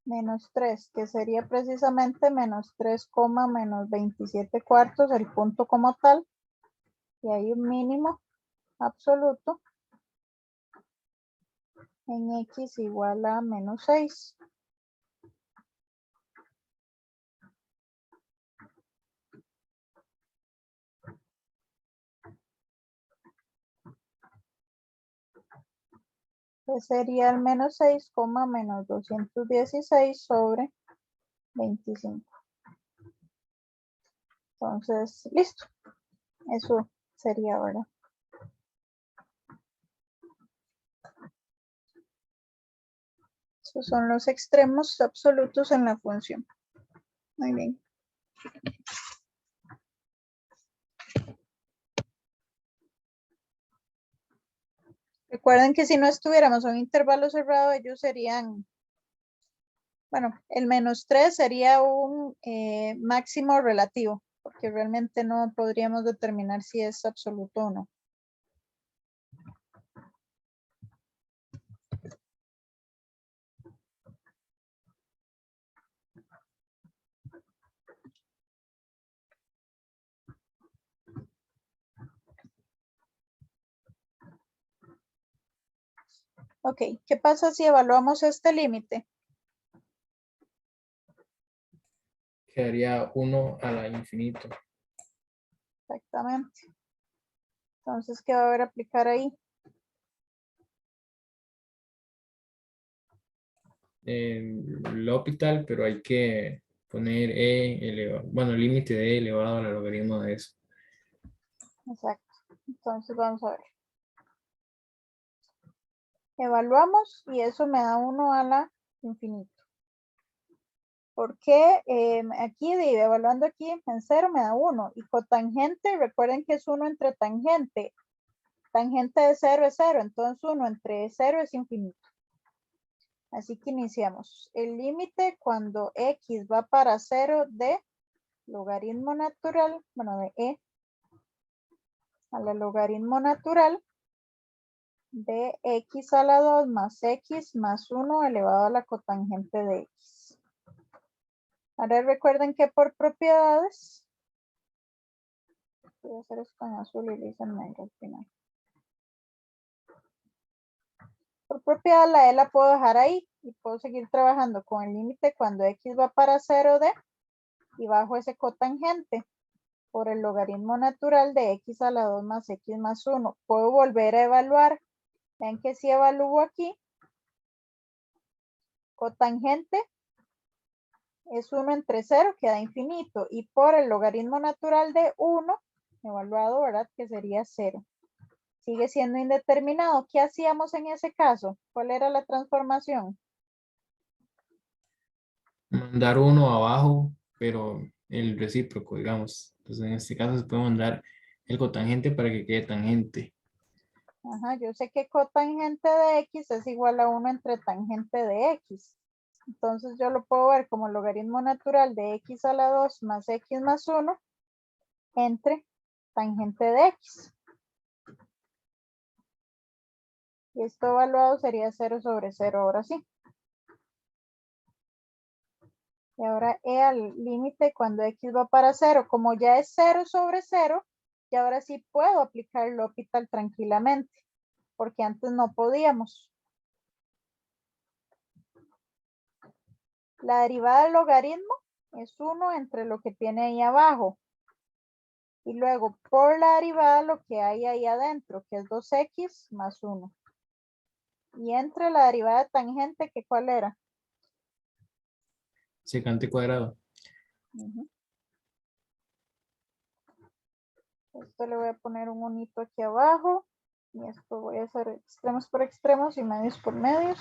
-3, que sería precisamente -3, -27/4, el punto como tal. Y hay un mínimo absoluto en x igual a -6. Que sería el -6, -216 sobre 25. Entonces, listo. Eso sería ahora. Esos son los extremos absolutos en la función. Muy bien. Recuerden que si no estuviéramos en un intervalo cerrado, ellos serían, bueno, el -3 sería un máximo relativo, porque realmente no podríamos determinar si es absoluto o no. Ok, ¿qué pasa si evaluamos este límite? Quedaría 1 a la infinito. Exactamente. Entonces, ¿qué va a haber a aplicar ahí? L'Hopital, pero hay que poner bueno, límite de elevado al logaritmo de eso. Exacto. Entonces, vamos a ver. Evaluamos y eso me da 1 a la infinito. Porque aquí, evaluando aquí en 0 me da 1. Y cotangente, recuerden que es 1 entre tangente. Tangente de 0 es 0. Entonces 1 entre 0 es infinito. Así que iniciamos. El límite cuando x va para 0 de logaritmo natural, bueno, de e a la logaritmo natural de x a la 2 más x más 1 elevado a la cotangente de x. Ahora recuerden que por propiedades, voy a hacer esto en azul y le hice en negro al final. Por propiedad la e la puedo dejar ahí y puedo seguir trabajando con el límite cuando x va para 0 de y bajo ese cotangente por el logaritmo natural de x a la 2 más x más 1. Puedo volver a evaluar Vean que si evalúo aquí, cotangente es 1 entre 0, queda infinito. Y por el logaritmo natural de 1, evaluado, ¿verdad? Que sería 0. Sigue siendo indeterminado. ¿Qué hacíamos en ese caso? ¿Cuál era la transformación? Mandar uno abajo, pero el recíproco, digamos. Entonces, en este caso se puede mandar el cotangente para que quede tangente. Ajá, yo sé que cotangente de x es igual a 1 entre tangente de x. Entonces yo lo puedo ver como logaritmo natural de x a la 2 más x más 1 entre tangente de x. Y esto evaluado sería 0 sobre 0, ahora sí. Y ahora e al límite cuando x va para 0. Como ya es 0 sobre 0, y ahora sí puedo aplicar el L'Hopital tranquilamente, porque antes no podíamos. La derivada del logaritmo es 1 entre lo que tiene ahí abajo. Y luego por la derivada lo que hay ahí adentro, que es 2x más 1. Y entre la derivada de tangente, ¿que cuál era? Secante cuadrado. Esto le voy a poner un unito aquí abajo. Y esto voy a hacer extremos por extremos y medios por medios.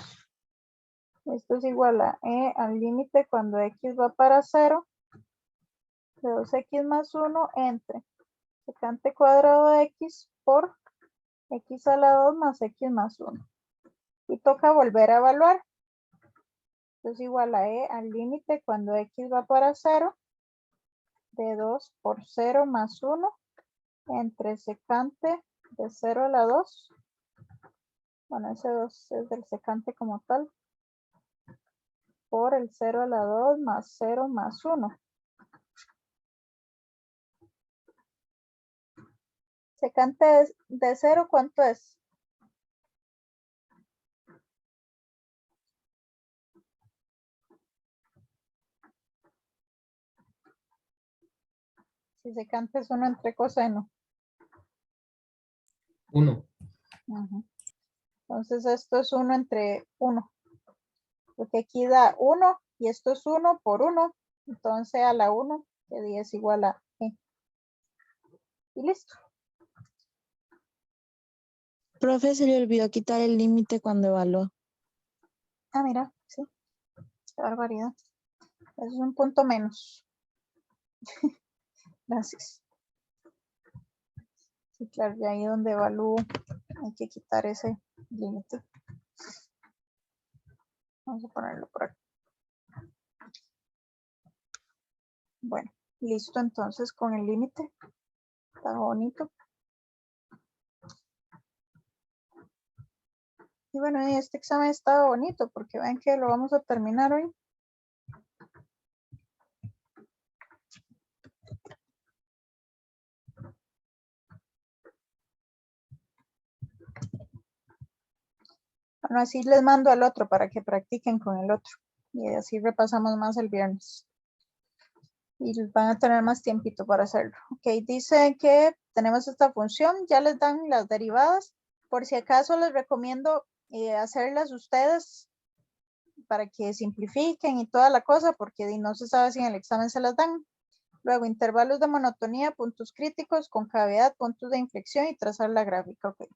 Esto es igual a e al límite cuando x va para 0 de 2x más 1 entre secante cuadrado de x por x a la 2 más x más 1. Y toca volver a evaluar. Esto es igual a e al límite cuando x va para 0 de 2 por 0 más 1 entre secante de 0 a la 2. Bueno, ese 2 es del secante como tal. Por el 0 a la 2 más 0 más 1. Secante de 0, ¿cuánto es? Si secante es 1 entre coseno. 1. Entonces esto es 1 entre 1. Porque aquí da 1 y esto es 1 por 1. Entonces a la 1 que es igual a e. Y listo. Profe, se le olvidó quitar el límite cuando evaluó. Ah, mira, sí. Qué barbaridad. Eso es un punto menos. Gracias. Sí, claro, y ahí donde evalúo hay que quitar ese límite. Vamos a ponerlo por aquí. Bueno, listo entonces con el límite. Está bonito. Y bueno, este examen está bonito porque ven que lo vamos a terminar hoy. Bueno, así les mando al otro para que practiquen con el otro. Y así repasamos más el viernes. Y van a tener más tiempito para hacerlo. Ok, dice que tenemos esta función. Ya les dan las derivadas. Por si acaso les recomiendo hacerlas ustedes para que simplifiquen y toda la cosa, porque no se sabe si en el examen se las dan. Luego, intervalos de monotonía, puntos críticos, concavidad, puntos de inflexión y trazar la gráfica. Ok.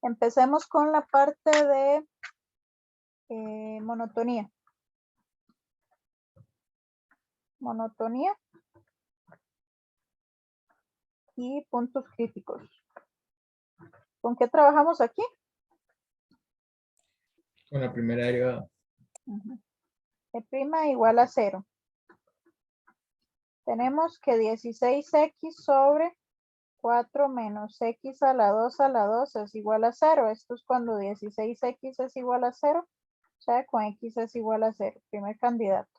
Empecemos con la parte de monotonía. Monotonía y puntos críticos. ¿Con qué trabajamos aquí? Con la primera derivada. E' igual a 0. Tenemos que 16x sobre 4 menos x a la 2 es igual a 0. Esto es cuando 16x es igual a 0. O sea, con x es igual a 0. Primer candidato.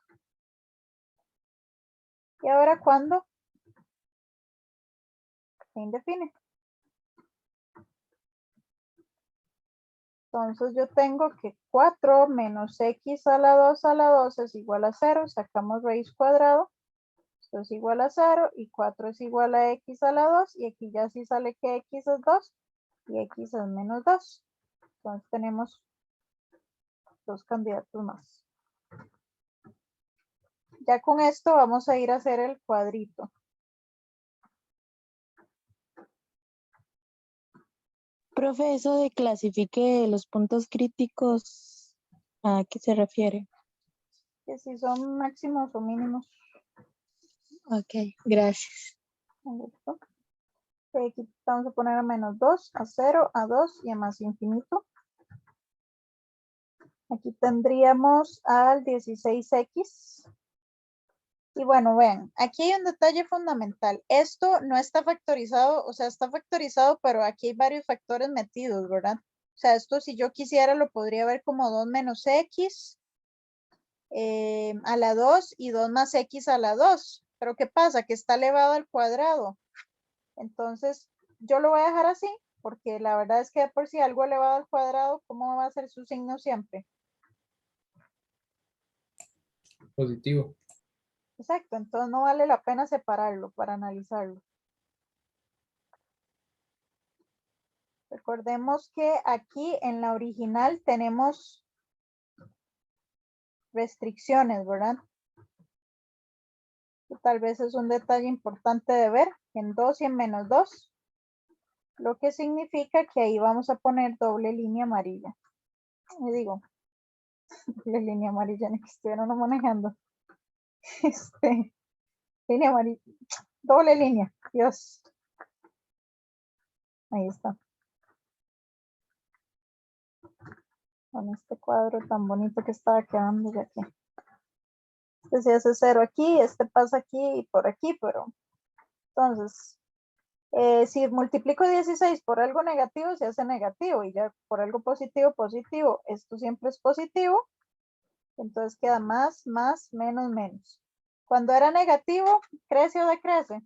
Y ahora, ¿cuándo se indefine? Entonces yo tengo que 4 menos x a la 2 es igual a 0. Sacamos raíz cuadrada. Esto es igual a 0 y 4 es igual a x a la 2. Y aquí ya sí sale que x es 2. y X es menos 2. Entonces tenemos dos candidatos más. Ya con esto vamos a ir a hacer el cuadrito. Profe, eso de clasifique los puntos críticos, ¿a qué se refiere? Que si son máximos o mínimos. Ok, gracias. ¿Listo? Aquí vamos a poner a menos 2, a 0, a 2 y a más infinito. Aquí tendríamos al 16x. Y bueno, vean, aquí hay un detalle fundamental. Esto no está factorizado, o sea, está factorizado, pero aquí hay varios factores metidos, ¿verdad? O sea, esto si yo quisiera lo podría ver como 2 menos x a la 2 y 2 más x a la 2. Pero ¿qué pasa? Que está elevado al cuadrado. Entonces, yo lo voy a dejar así, porque la verdad es que de por sí algo elevado al cuadrado, ¿cómo va a ser su signo siempre? Positivo. Exacto, entonces no vale la pena separarlo para analizarlo. Recordemos que aquí en la original tenemos restricciones, ¿verdad? Que tal vez es un detalle importante de ver, en 2 y en menos 2, lo que significa que ahí vamos a poner doble línea amarilla. Y digo, doble línea amarilla, ni que estuvieran manejando. Línea amarilla, doble línea, Dios. Ahí está. Con este cuadro tan bonito que estaba quedando ya que este se hace 0 aquí, este pasa aquí y por aquí, pero entonces si multiplico 16 por algo negativo se hace negativo y ya por algo positivo, positivo, esto siempre es positivo, entonces queda más, más, menos, menos. Cuando era negativo, ¿crece o decrece?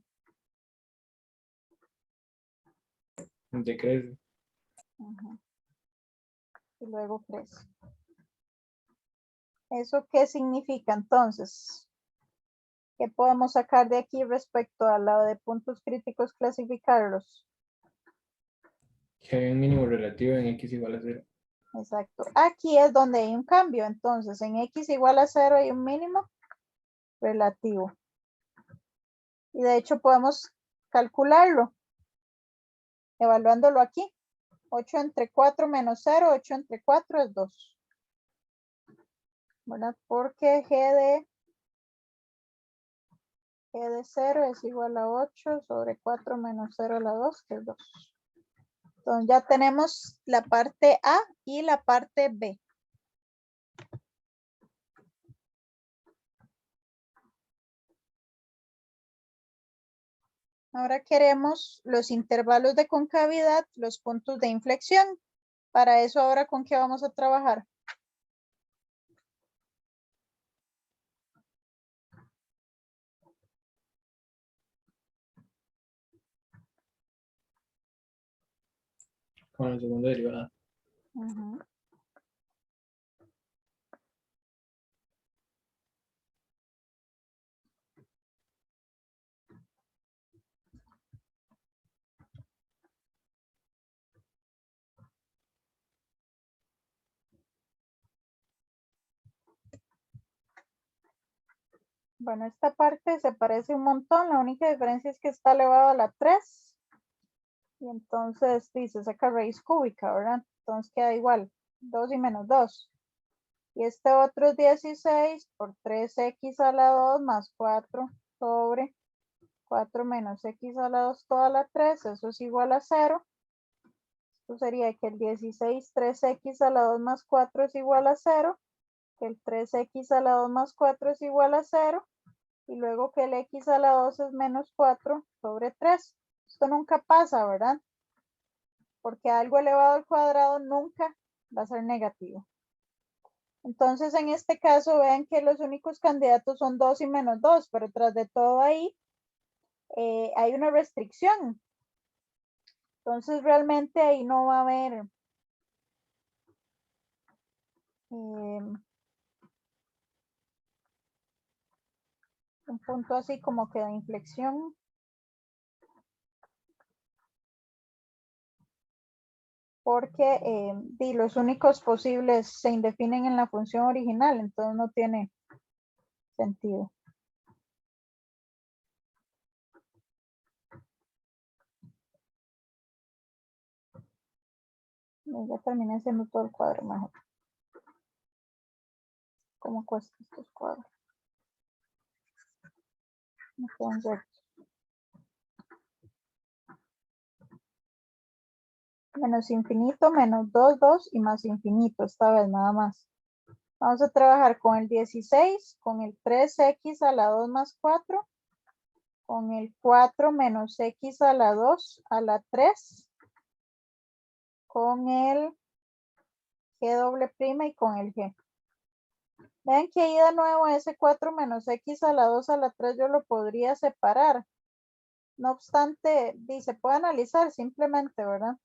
Decrece. Y luego crece. ¿Eso qué significa entonces? ¿Qué podemos sacar de aquí respecto a la de puntos críticos clasificarlos? Que hay un mínimo relativo en x igual a 0. Exacto. Aquí es donde hay un cambio. Entonces, en x igual a 0 hay un mínimo relativo. Y de hecho podemos calcularlo evaluándolo aquí. 8 entre 4 menos 0, 8 entre 4 es 2. ¿Verdad? Porque G de 0 es igual a 8 sobre 4 menos 0 a la 2, que es 2. Entonces ya tenemos la parte A y la parte B. Ahora queremos los intervalos de concavidad, los puntos de inflexión. Para eso ahora, ¿con qué vamos a trabajar? Con la segunda derivada. Bueno, esta parte se parece un montón, la única diferencia es que está elevado a la 3. Y entonces dice, saca raíz cúbica, ¿verdad? Entonces queda igual, 2 y menos 2. Y este otro es 16 por 3x a la 2 más 4 sobre 4 menos x a la 2 toda la 3, eso es igual a 0. Esto sería que el 16, 3x a la 2 más 4 es igual a 0, que el 3x a la 2 más 4 es igual a 0, y luego que el x a la 2 es menos 4 sobre 3. Esto nunca pasa, ¿verdad? Porque algo elevado al cuadrado nunca va a ser negativo. Entonces, en este caso, vean que los únicos candidatos son 2 y menos 2, pero tras de todo ahí hay una restricción. Entonces, realmente ahí no va a haber un punto así como que de inflexión. porque los únicos posibles se indefinen en la función original, entonces no tiene sentido. Ya terminé haciendo todo el cuadro mejor. ¿Cómo cuesta estos cuadros? No quedan rectos. Menos infinito, menos 2, 2 y más infinito, esta vez nada más. Vamos a trabajar con el 16, con el 3x a la 2 más 4, con el 4 menos x a la 2 a la 3, con el g doble prima y con el g. Vean que ahí de nuevo ese 4 menos x a la 2 a la 3 yo lo podría separar. No obstante, se puede analizar simplemente, ¿verdad?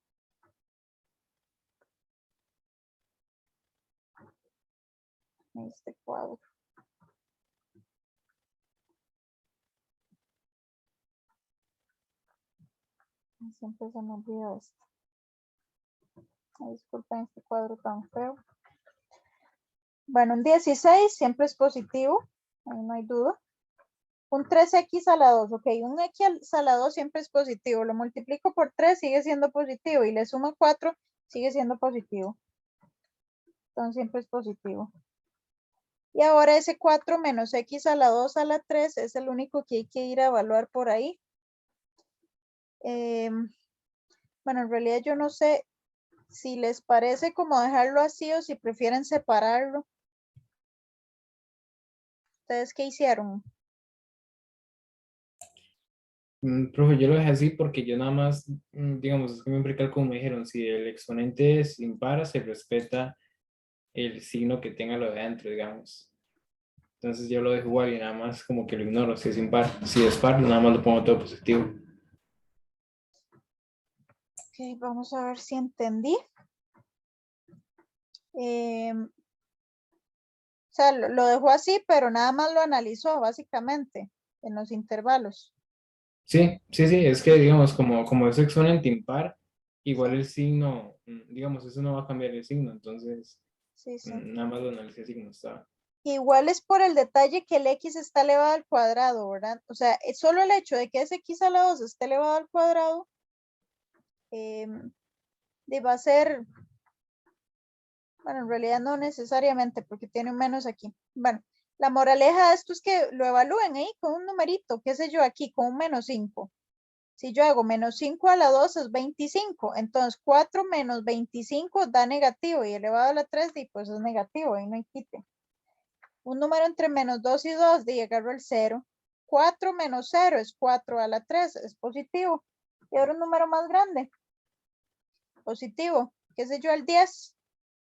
Este cuadro. Siempre se me olvida esto. Ay, disculpen este cuadro tan feo. Bueno, un 16 siempre es positivo, ahí no hay duda. Un 3x a la 2, ok, un x a la 2 siempre es positivo. Lo multiplico por 3, sigue siendo positivo. Y le sumo 4, sigue siendo positivo. Entonces siempre es positivo. Y ahora ese 4 menos x a la 2 a la 3 es el único que hay que ir a evaluar por ahí. Bueno, en realidad yo no sé si les parece como dejarlo así o si prefieren separarlo. ¿Ustedes qué hicieron? Profe, yo lo dejé así porque yo nada más, digamos, es que me implica como me dijeron, si el exponente es impar, se respeta el signo que tenga lo de adentro, digamos. Entonces yo lo dejo igual y nada más como que lo ignoro si es impar. Si es par, nada más lo pongo todo positivo. Ok, vamos a ver si entendí. O sea, lo dejó así, pero nada más lo analizó básicamente en los intervalos. Sí, sí, sí, es que digamos, como es exponente impar, igual Sí. el signo, digamos, eso no va a cambiar el signo, entonces Sí, sí. nada más lo analicé así como estaba. Igual es por el detalle que el x está elevado al cuadrado, ¿verdad? O sea, es solo el hecho de que ese x a la 2 esté elevado al cuadrado, va a ser, bueno, en realidad no necesariamente porque tiene un menos aquí. Bueno, la moraleja de esto es que lo evalúen ahí con un numerito, qué sé yo, aquí con un menos 5. Si yo hago menos 5 a la 2 es 25, entonces 4 menos 25 da negativo y elevado a la 3 pues es negativo y no hay quite. Un número entre menos 2 y 2, agarro el 0. 4 menos 0 es 4 a la 3, es positivo. Y ahora un número más grande, positivo, qué sé yo, el 10.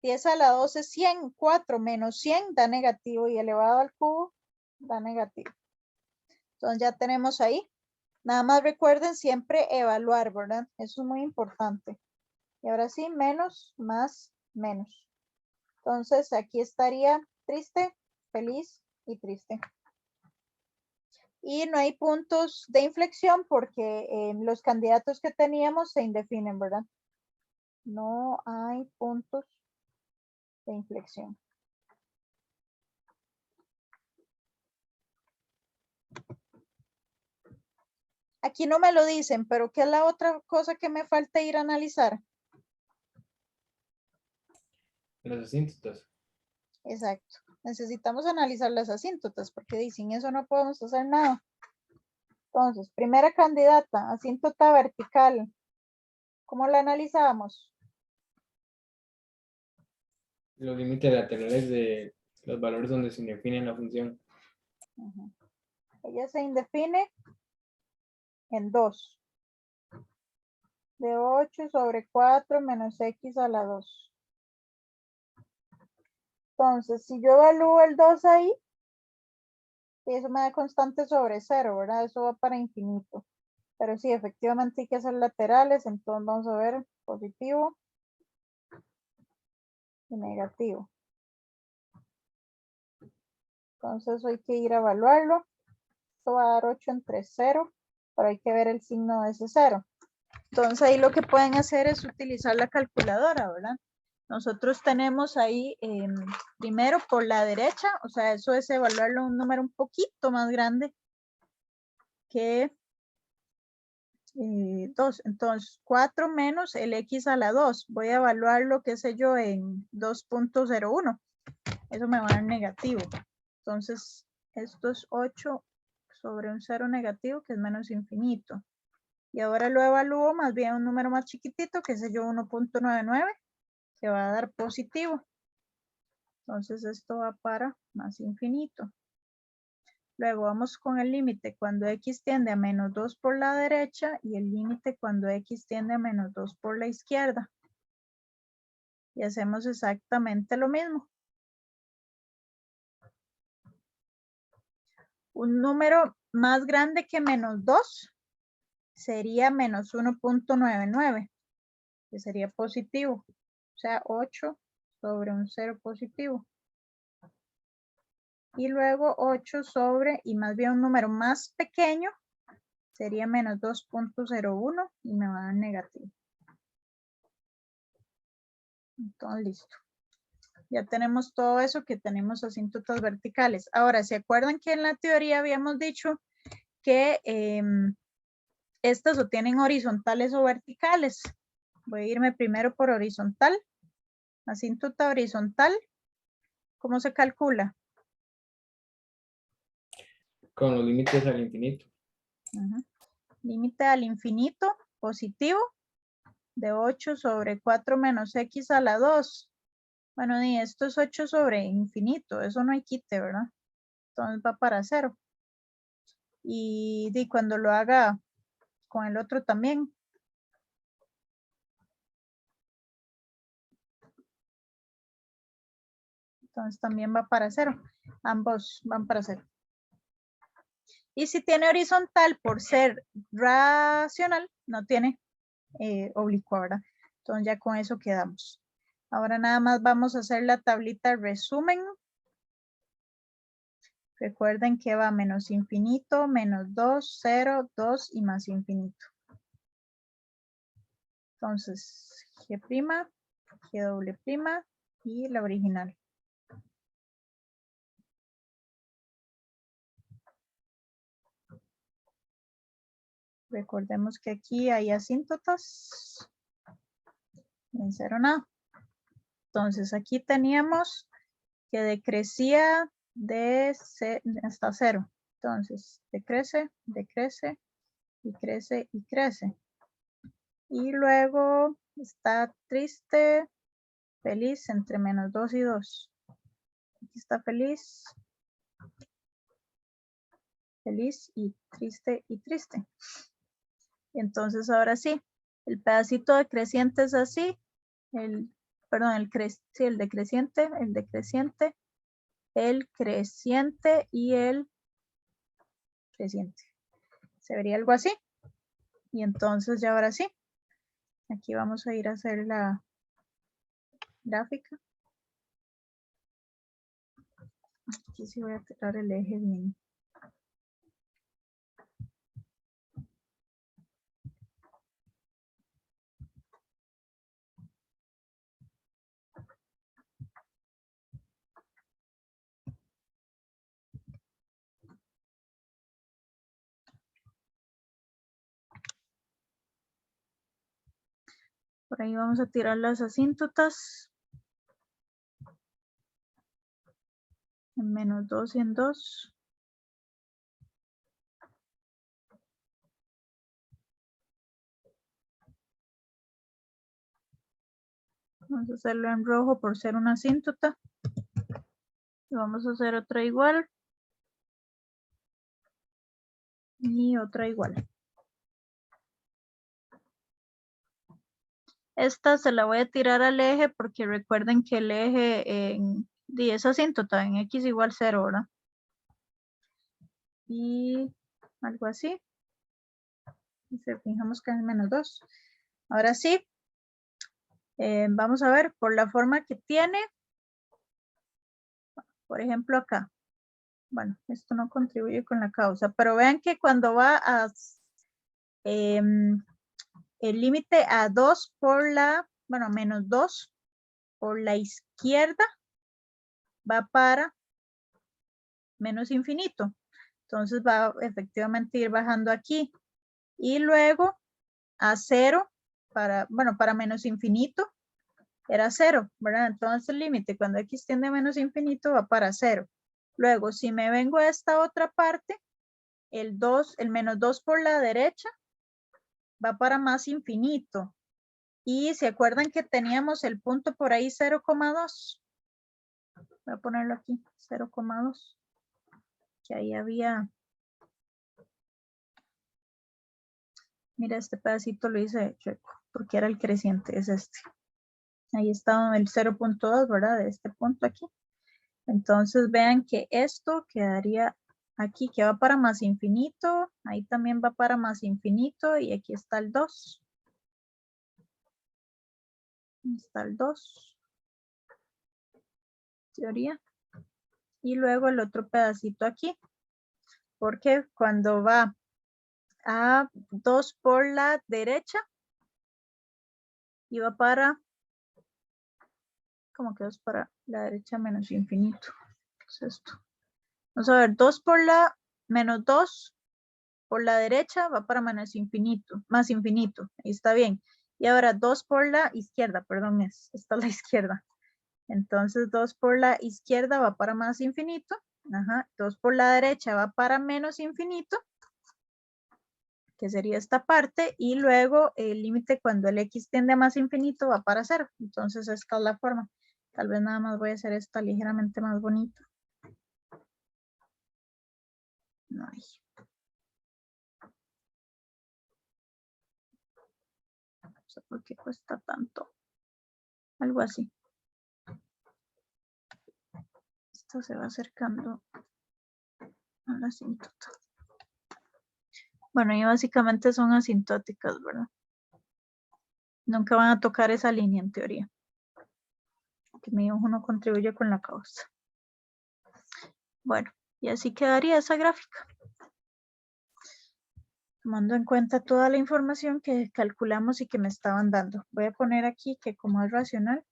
10 a la 2 es 100, 4 menos 100 da negativo y elevado al cubo da negativo. Entonces ya tenemos ahí. Nada más recuerden siempre evaluar, ¿verdad? Eso es muy importante. Y ahora sí, menos, más, menos. Entonces aquí estaría triste, feliz y triste. Y no hay puntos de inflexión porque los candidatos que teníamos se indefinen, ¿verdad? No hay puntos de inflexión. Aquí no me lo dicen, pero ¿qué es la otra cosa que me falta ir a analizar? Los asíntotos. Exacto. Necesitamos analizar las asíntotas porque sin eso no podemos hacer nada. Entonces, primera candidata, asíntota vertical. ¿Cómo la analizamos? Los límites laterales de los valores donde se define la función. Ella se indefine en 2. De 8 sobre 4 menos x a la 2. Entonces, si yo evalúo el 2 ahí, eso me da constante sobre 0, ¿verdad? Eso va para infinito. Pero sí, efectivamente hay que hacer laterales, entonces vamos a ver positivo y negativo. Entonces hay que ir a evaluarlo. Esto va a dar 8 entre 0, pero hay que ver el signo de ese 0. Entonces ahí lo que pueden hacer es utilizar la calculadora, ¿verdad? Nosotros tenemos ahí primero por la derecha, o sea, eso es evaluarlo un número un poquito más grande que 2. Entonces, 4 menos el x a la 2. Voy a evaluarlo, qué sé yo, en 2.01. Eso me va a dar negativo. Entonces, esto es 8 sobre un 0 negativo, que es menos infinito. Y ahora lo evalúo más bien un número más chiquitito, que sé yo, 1.99, que va a dar positivo. Entonces, esto va para más infinito. Luego vamos con el límite cuando x tiende a menos 2 por la derecha y el límite cuando x tiende a menos 2 por la izquierda. Y hacemos exactamente lo mismo. Un número más grande que menos 2 sería menos 1.99, que sería positivo. O sea, 8 sobre un 0 positivo. Y luego 8 sobre, y más bien un número más pequeño, sería menos 2.01 y me va a dar negativo. Entonces, listo. Ya tenemos todo eso que tenemos asíntotas verticales. Ahora, ¿se acuerdan que en la teoría habíamos dicho que estas o tienen horizontales o verticales? Voy a irme primero por horizontal. Asíntota horizontal, ¿cómo se calcula? Con los límites al infinito. Límite al infinito, positivo, de 8 sobre 4 menos x a la 2. Bueno, y esto es 8 sobre infinito, eso no hay quite, ¿verdad? Entonces va para 0. Y cuando lo haga con el otro también. Entonces también va para 0. Ambos van para 0. Y si tiene horizontal, por ser racional, no tiene oblicua, ¿verdad? Entonces ya con eso quedamos. Ahora nada más vamos a hacer la tablita resumen. Recuerden que va menos infinito, menos 2, 0, 2 y más infinito. Entonces, G', G' y la original. Recordemos que aquí hay asíntotas. En 0 nada. Entonces aquí teníamos que decrecía hasta 0. Entonces decrece, decrece y crece y crece. Y luego está triste, feliz entre menos 2 y 2. Aquí está feliz, feliz y triste y triste. Entonces ahora sí, el pedacito decreciente es así. El decreciente, el decreciente, el creciente y el creciente. Se vería algo así. Y entonces ya ahora sí. Aquí vamos a ir a hacer la gráfica. Aquí sí voy a tirar el eje bien. Por ahí vamos a tirar las asíntotas. En menos 2 y en 2. Vamos a hacerlo en rojo por ser una asíntota. Y vamos a hacer otra igual. Y otra igual. Esta se la voy a tirar al eje porque recuerden que el eje es asíntota en x igual 0, ¿verdad? Y algo así. Y fijamos que es menos 2. Ahora sí. Vamos a ver por la forma que tiene. Por ejemplo acá. Bueno, esto no contribuye con la causa, pero vean que cuando va el límite a 2 por la, bueno, menos 2 por la izquierda va para menos infinito. Entonces va efectivamente ir bajando aquí. Y luego a 0 para, bueno, para menos infinito era 0, ¿verdad? Entonces el límite cuando x tiende a menos infinito va para 0. Luego, si me vengo a esta otra parte, el menos 2 por la derecha va para más infinito. Y se acuerdan que teníamos el punto por ahí 0,2. Voy a ponerlo aquí, 0,2. Que ahí había. Mira, este pedacito lo hice chueco, porque era el creciente, es este. Ahí está el 0,2, ¿verdad? De este punto aquí. Entonces vean que esto quedaría aquí, que va para más infinito. Ahí también va para más infinito. Y aquí está el 2. Está el 2. Teoría. Y luego el otro pedacito aquí. Porque cuando va a 2 por la derecha, y va para, como que 2 para la derecha menos infinito. ¿Qué es esto? Vamos a ver, 2 por la, menos 2 por la derecha va para menos infinito, más infinito. Ahí está bien. Y ahora 2 por la izquierda, perdón, esta es la izquierda. Entonces 2 por la izquierda va para más infinito. Ajá. 2 por la derecha va para menos infinito, que sería esta parte. Y luego el límite cuando el x tiende a más infinito va para 0. Entonces esta es la forma. Tal vez nada más voy a hacer esta ligeramente más bonita. Ay. No sé por qué cuesta tanto. Algo así. Esto se va acercando a la asíntota. Bueno, y básicamente son asintóticas, ¿verdad? Nunca van a tocar esa línea en teoría. Que mi ojo no contribuye con la causa. Bueno, y así quedaría esa gráfica. Tomando en cuenta toda la información que calculamos y que me estaban dando. Voy a poner aquí que como es racional,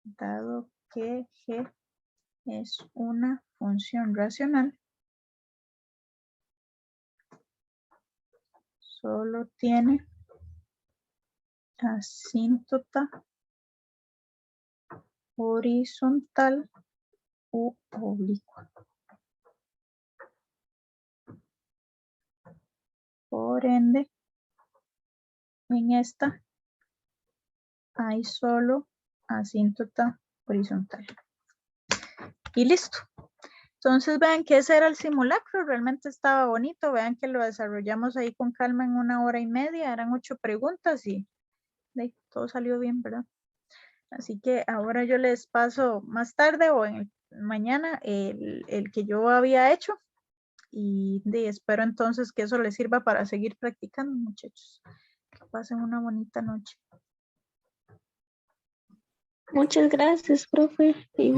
dado que g es una función racional, solo tiene asíntota horizontal u oblicua. Por ende, en esta hay solo asíntota horizontal. Y listo. Entonces vean que ese era el simulacro, realmente estaba bonito, vean que lo desarrollamos ahí con calma en 1 hora y media, eran 8 preguntas y todo salió bien, ¿verdad? Así que ahora yo les paso más tarde o mañana el que yo había hecho y espero entonces que eso les sirva para seguir practicando, muchachos. Que pasen una bonita noche. Muchas gracias, profe.